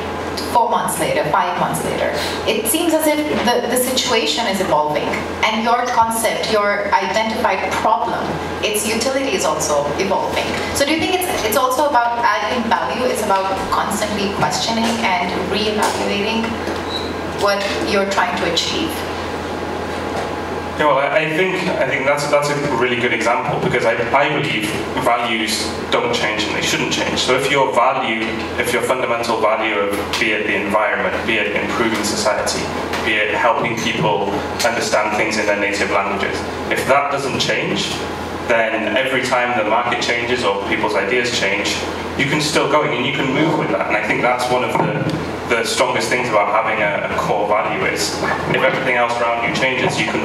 4 months later, 5 months later, it seems as if the situation is evolving, and your concept, your identified problem, its utility is also evolving. So do you think it's also about adding value? It's about constantly questioning and reevaluating what you're trying to achieve? Yeah, well, I think that's a really good example, because I believe values don't change and they shouldn't change. So if your fundamental value of, be it the environment, be it improving society, be it helping people understand things in their native languages, if that doesn't change, then every time the market changes or people's ideas change, you can still go and you can move with that. And I think that's one of the strongest things about having a core value is, if everything else around you changes, you can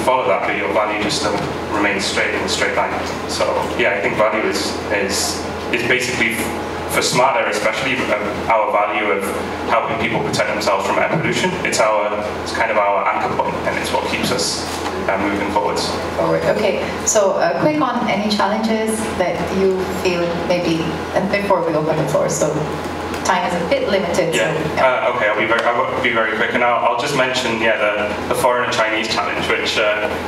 follow that, but your value just still remains straight in a straight line. So yeah, I think value is basically for Smart Air especially, our value of helping people protect themselves from air pollution, it's kind of our anchor point, and it's what keeps us moving forwards. Okay, so quick on any challenges that you feel maybe, and before we open the floor, so time is a bit limited. Yeah. So, yeah. Okay, I'll be very quick, and I'll just mention the foreigner Chinese challenge, which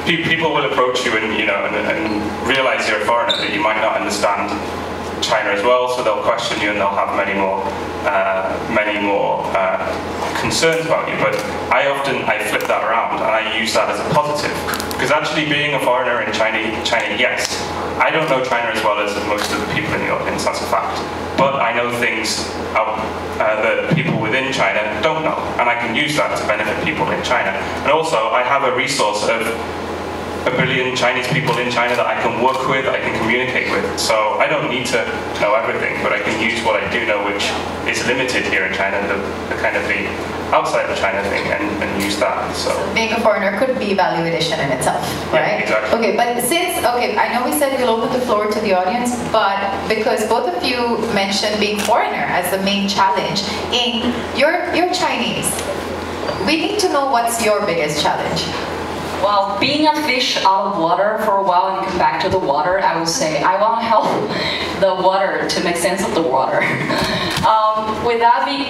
people will approach you and and realize you're a foreigner, that you might not understand China as well, so they'll question you and they'll have many more concerns about you. But I flip that around and I use that as a positive, because actually being a foreigner in China, yes, I don't know China as well as most of the people in the audience, that's a fact. But I know things that people within China don't know, and I can use that to benefit people in China. And also, I have a resource of 1 billion Chinese people in China that I can work with, that I can communicate with. So I don't need to know everything, but I can use what I do know, which is limited here in China, the kind of the outside of China thing, and use that. So being a foreigner could be value addition in itself, right? Yeah, exactly. Okay, but I know we said we'll open the floor to the audience, but because both of you mentioned being foreigner as the main challenge, you're Chinese. We need to know what's your biggest challenge. Well, being a fish out of water for a while and come back to the water, I would say I want to help the water to make sense of the water. With that being,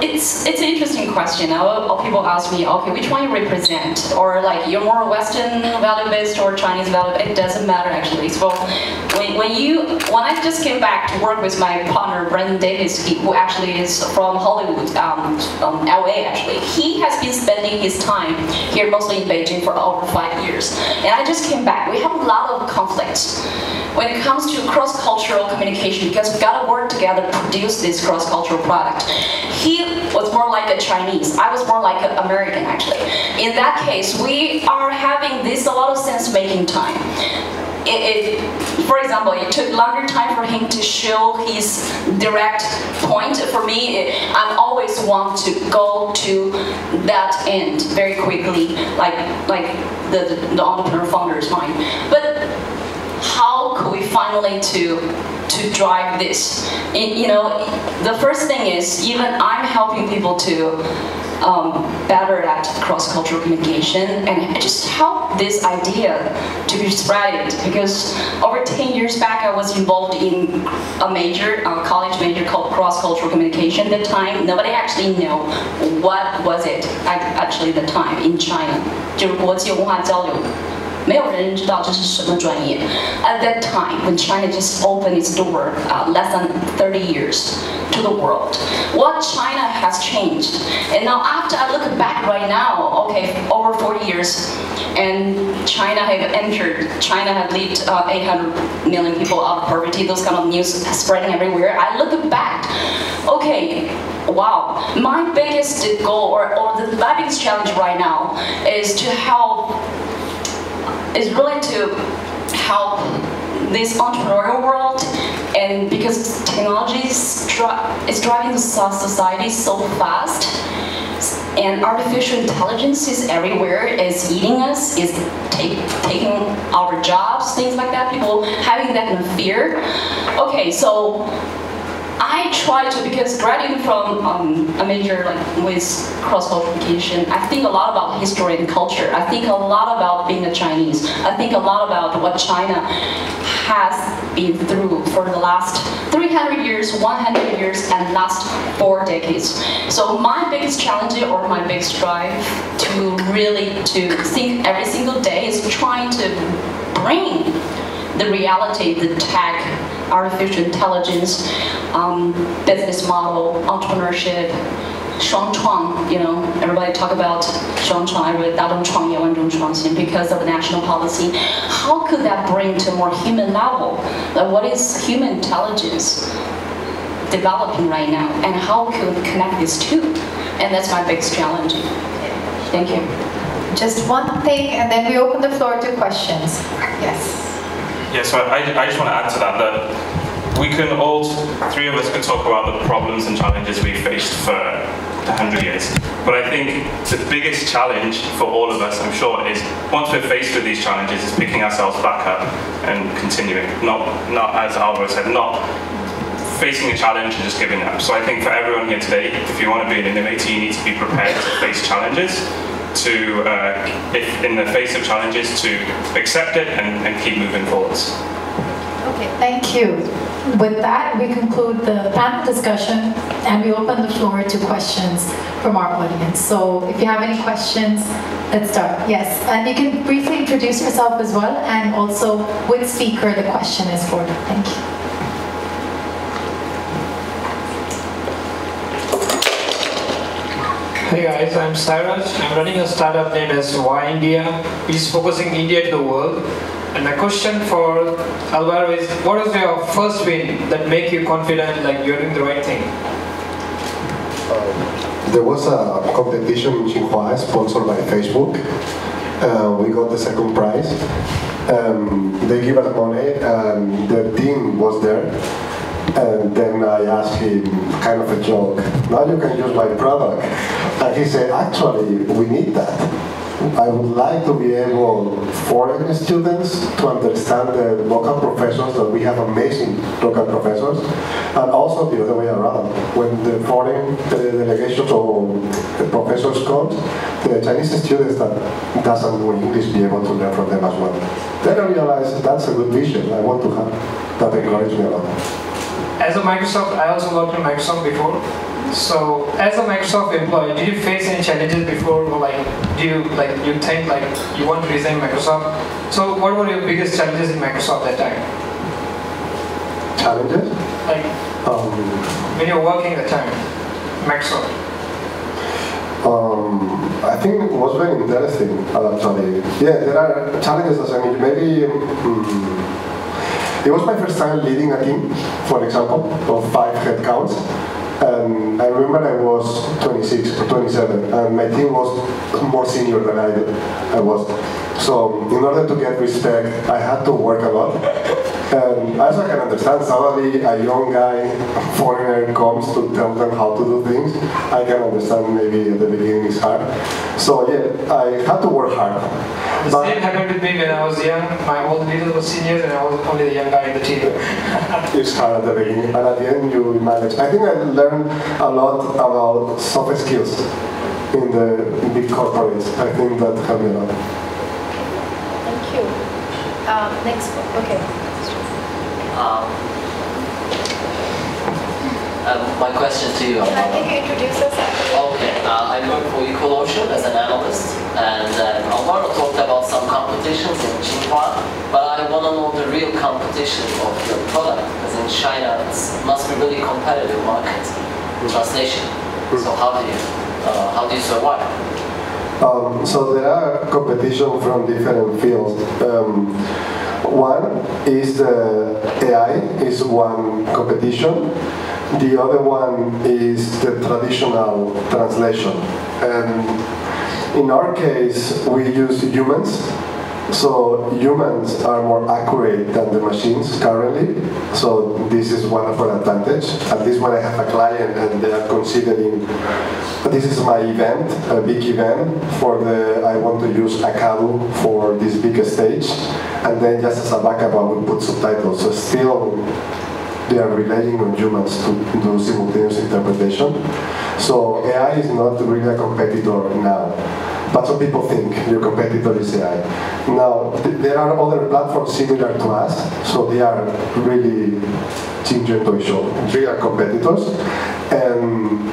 it's an interesting question. People ask me, okay, which one you represent? Or like, you're more Western value-based or Chinese value-based? It doesn't matter actually. So when I just came back to work with my partner, Brandon Davis, who actually is from Hollywood, LA actually, he has been spending his time here mostly in Beijing for over 5 years. And I just came back. We have a lot of conflicts when it comes to cross-cultural communication, because we've got to work together to produce this cross-cultural product. He was more like a Chinese. I was more like an American, actually. In that case, we are having a lot of sense-making time. For example, it took longer time for him to show his direct point. For me, I always want to go to that end very quickly, like the entrepreneur founder's mind. But how could we finally to drive this? The first thing is, even I'm helping people to better at cross-cultural communication and just help this idea to be spread, because over 10 years back I was involved in a college major called cross-cultural communication. At the time, nobody actually knew what was it actually at the time in China. 就是国际文化交流。 没有人知道这是什么专业。At that time, when China just opened its door less than 30 years to the world, what China has changed. And now after I look back right now, okay, over 40 years, and China had leaped 800 million people out of poverty, those kind of news spreading everywhere. I look back, okay, wow, my biggest goal my biggest challenge right now is to help really to help this entrepreneurial world, and because technology is driving the society so fast, and artificial intelligence is everywhere, is eating us, is taking our jobs, things like that, people having that kind of fear. Okay, so I try to, because graduating from a major with cross-cultural communication, I think a lot about history and culture. I think a lot about being a Chinese. I think a lot about what China has been through for the last 300 years, 100 years, and last 4 decades. So my biggest challenge or my biggest drive to really think every single day is trying to bring the reality, the tech, artificial intelligence, business model, entrepreneurship, 双创, everybody talk about 双创, everybody 大众创业, 万众创新 because of the national policy. How could that bring to a more human level? Like, what is human intelligence developing right now, and how could we connect these two? And that's my biggest challenge. Thank you. Just one thing, and then we open the floor to questions. Yes. Yeah, so I just want to add to that we can three of us could talk about the problems and challenges we faced for 100 years. But I think the biggest challenge for all of us, I'm sure, is once we're faced with these challenges, is picking ourselves back up and continuing. Not as Alvaro said, not facing a challenge and just giving up. So I think for everyone here today, if you want to be an innovator, you need to be prepared to face challenges, to, if in the face of challenges, to accept it and keep moving forwards. Okay, thank you. With that, we conclude the panel discussion and we open the floor to questions from our audience. So if you have any questions, let's start. Yes, and you can briefly introduce yourself as well, and also which speaker the question is for. Thank you. Hey guys, I'm Cyrus. I'm running a startup named as Why India, which is focusing India to the world. And my question for Alvaro is, what is your first win that make you confident like you're doing the right thing? There was a competition in Xinhua sponsored by Facebook. We got the second prize. They give us money and the team was there. And then I asked him, kind of a joke, now you can use my product. And he said, actually, we need that. I would like to be able, foreign students, to understand the local professors, that we have amazing local professors, and also the other way around. When the foreign delegations or the professors come, the Chinese students that doesn't know English be able to learn from them as well. Then I realized that's a good vision. I want to have that encourage me a lot. As a Microsoft, I also worked in Microsoft before. So, as a Microsoft employee, did you face any challenges before, or do you think you want to resign Microsoft? So, what were your biggest challenges in Microsoft that time? Challenges? When you were working at the time, Microsoft. I think it was very interesting, actually. Yeah, there are challenges as I mean, maybe. It was my first time leading a team, for example, of 5 headcounts. And I remember I was 26 or 27, and my team was more senior than I was. So in order to get respect, I had to work a lot. And as I can understand, suddenly a young guy, a foreigner, comes to tell them how to do things. I can understand maybe at the beginning it's hard. So yeah, I had to work hard. The same happened with me when I was young. My old leaders were seniors and I was only the young guy in the team. It's hard at the beginning, but at the end you manage. I think I learned a lot about soft skills in the big corporates. I think that helped me a lot. Thank you. Next one. Okay. My question to you. I think you introduce us. Okay, I work for EqualOcean as an analyst, and Alvaro talked about some competitions in Xinhua, but I want to know the real competition of your product, because in China it must be really competitive market. Translation. So how do you survive? So there are competition from different fields. One is the AI is one competition. The other one is the traditional translation. And in our case, we use humans. So humans are more accurate than the machines currently. So this is one of our advantages. At least when I have a client and they are considering, this is my event, a big event, I want to use Akkadu for this big stage. And then just as a backup, I will put subtitles. So still, they are relying on humans to do simultaneous interpretation. So AI is not really a competitor now. But some people think your competitor is AI. Now, there are other platforms similar to us, so they are really real competitors. And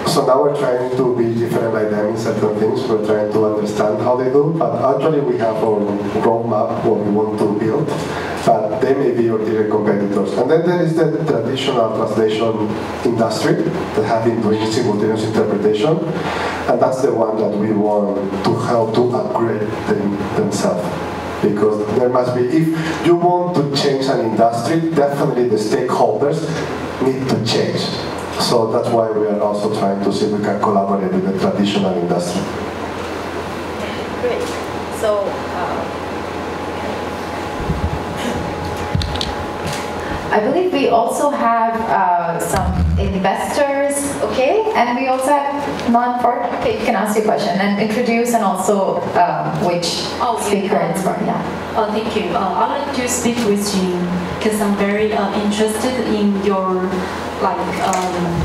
so now we're trying to be different like them in certain things. We're trying to understand how they do, but actually we have our roadmap, what we want to build, but they may be our direct competitors. And then there is the traditional translation industry that have been doing simultaneous interpretation, and that's the one that we want to help to upgrade themselves. Because there must be, if you want to change an industry, definitely the stakeholders need to change. So that's why we are also trying to see if we can collaborate with the traditional industry. Great. So, I believe we also have some investors, okay? And we also have non-for, okay, you can ask your question and introduce and also which speaker it's from, yeah. Thank you. I'd like to speak with you. because I'm very interested in your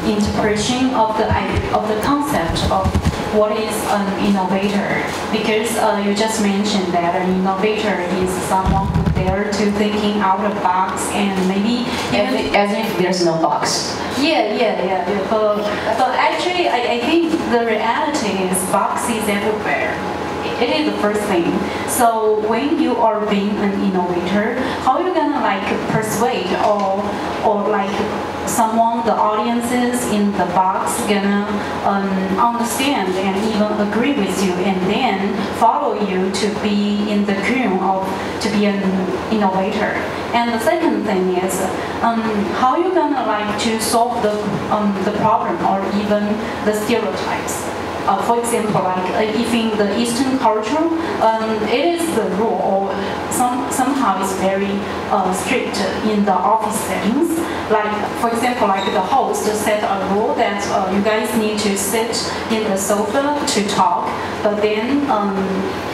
interpretation of the concept of what is an innovator. Because you just mentioned that an innovator is someone who dare to thinking out of the box and maybe even as if there's no box. Yeah. But actually, I think the reality is box is everywhere. It is the first thing. So when you are being an innovator, how are you gonna persuade or someone, the audiences in the box gonna understand and even agree with you and then follow you to be in the crew of to be an innovator. And the second thing is how are you gonna to solve the problem or even the stereotypes. For example, if in the Eastern culture, it is the rule, or somehow it's very strict in the office settings. For example, the host set a rule that you guys need to sit in the sofa to talk, but then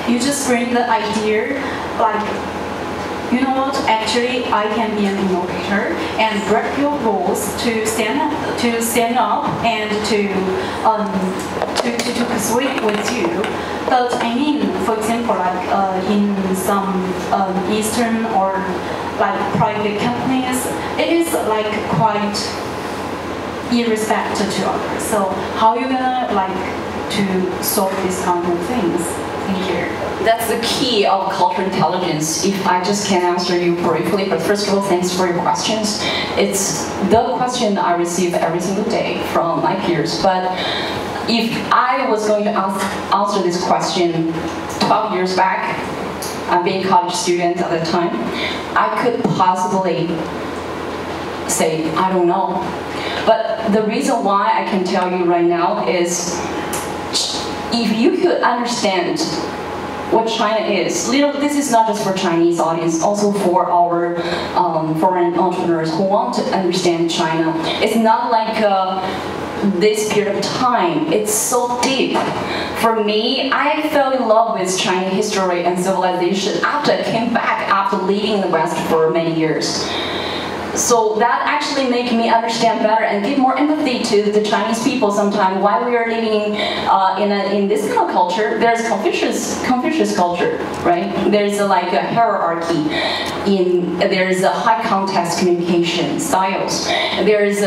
you just bring the idea, you know what? Actually, I can be an innovator and break your rules to stand up and to persuade with you. But I mean, for example, in some Eastern or private companies, it is quite irrespective to others. So how are you gonna to solve these kind of things? Thank you. That's the key of cultural intelligence. If I just can answer you briefly, but first of all, thanks for your questions. It's the question I receive every single day from my peers. But if I was going to answer this question 12 years back, I'm being a college student at the time, I could possibly say, I don't know. But the reason why I can tell you right now is, if you could understand what China is, this is not just for Chinese audience, also for our foreign entrepreneurs who want to understand China. It's not like this period of time. It's so deep. For me, I fell in love with Chinese history and civilization after I came back after living in the West for many years. So that actually made me understand better and give more empathy to the Chinese people sometimes. While we are living in this kind of culture, there's Confucius culture, right? There's a hierarchy. There's a high context communication styles. There's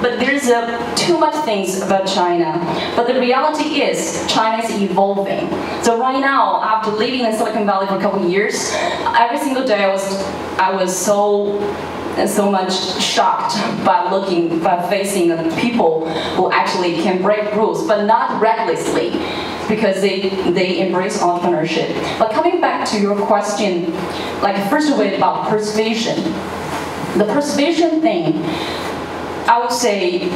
but there's too much things about China. But the reality is, China is evolving. So right now, after living in Silicon Valley for a couple of years, every single day I was so much shocked by facing people who actually can break rules, but not recklessly, because they embrace entrepreneurship. But coming back to your question, first of all about persuasion. The persuasion thing, I would say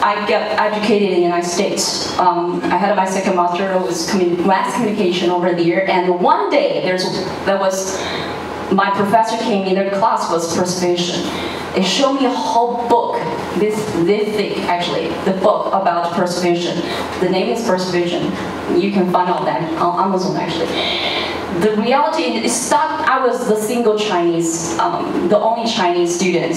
I got educated in the United States. I had my second master was mass communication over there, and one day my professor came in their class was persuasion. It showed me a whole book, this thick actually, the book about persuasion. The name is Persuasion. You can find out that on Amazon actually. The reality is that I was the single Chinese, the only Chinese student.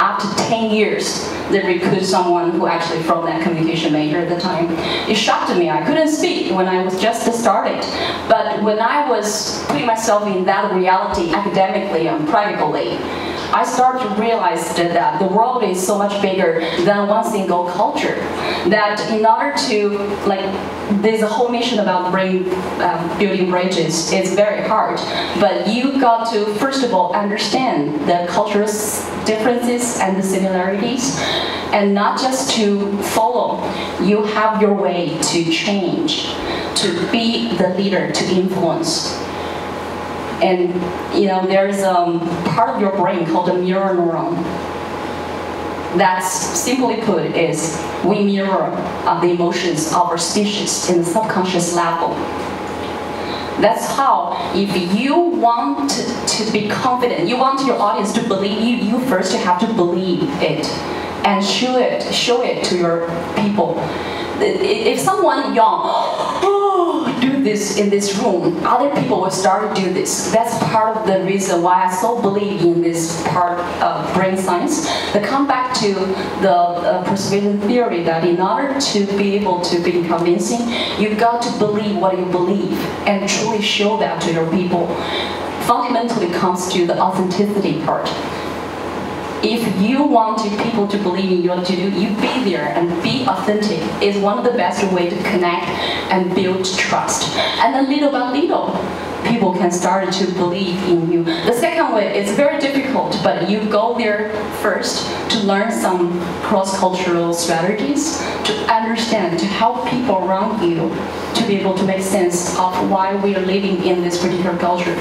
After 10 years, they recruited someone who actually from that communication major at the time. It shocked me. I couldn't speak when I was just started. But when I was putting myself in that reality academically and practically, I started to realize that the world is so much bigger than one single culture. That in order to, there's a whole mission about building bridges. It's very hard. But you got to, first of all, understand the cultural differences and the similarities, and not just to follow. You have your way to change, to be the leader, to influence. And there's a part of your brain called the mirror neuron. That's simply put is we mirror the emotions of our species in the subconscious level. That's how, if you want to be confident, you want your audience to believe you, you first have to believe it and show it to your people. If someone young, do this in this room, other people will start to do this. That's part of the reason why I so believe in this part of brain science. To come back to the persuasion theory that in order to be able to be convincing, you've got to believe what you believe and truly show that to your people. Fundamentally comes to the authenticity part. If you want people to believe in what you do, you be there and be authentic is one of the best ways to connect and build trust. And then little by little, people can start to believe in you. The second way, it's very difficult, but you go there first to learn some cross-cultural strategies, to understand, to help people around you to be able to make sense of why we are living in this particular culture.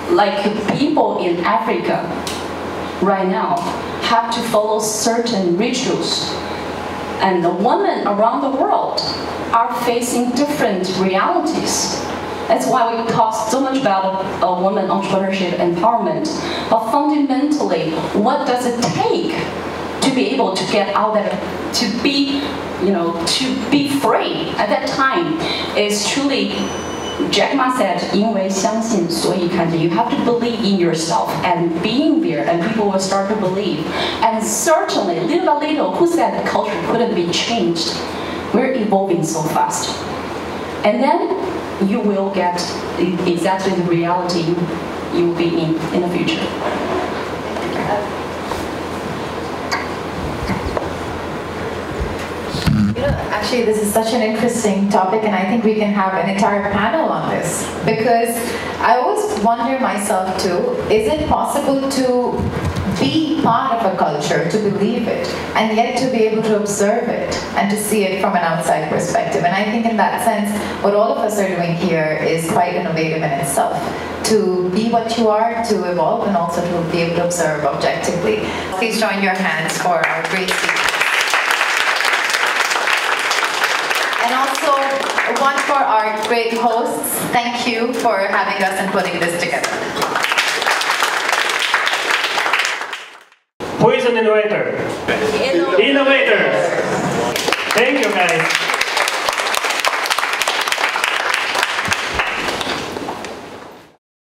Like people in Africa right now have to follow certain rituals, and the women around the world are facing different realities. That's why we talk so much about women entrepreneurship empowerment. But fundamentally, what does it take to be able to get out there, to be, to be free at that time is truly. Jack Ma said, 因为相信所以看见. You have to believe in yourself and being there, and people will start to believe. And certainly, little by little, who said the culture couldn't be changed? We're evolving so fast. And then you will get exactly the reality you will be in the future. Actually, this is such an interesting topic, and I think we can have an entire panel on this. Because I always wonder myself too, is it possible to be part of a culture, to believe it, and yet to be able to observe it and to see it from an outside perspective? And I think in that sense, what all of us are doing here is quite innovative in itself. To be what you are, to evolve, and also to be able to observe objectively. Please join your hands for our great speakers. And also, one for our great hosts. Thank you for having us and putting this together. Who is an innovator? Innovators! Thank you, guys.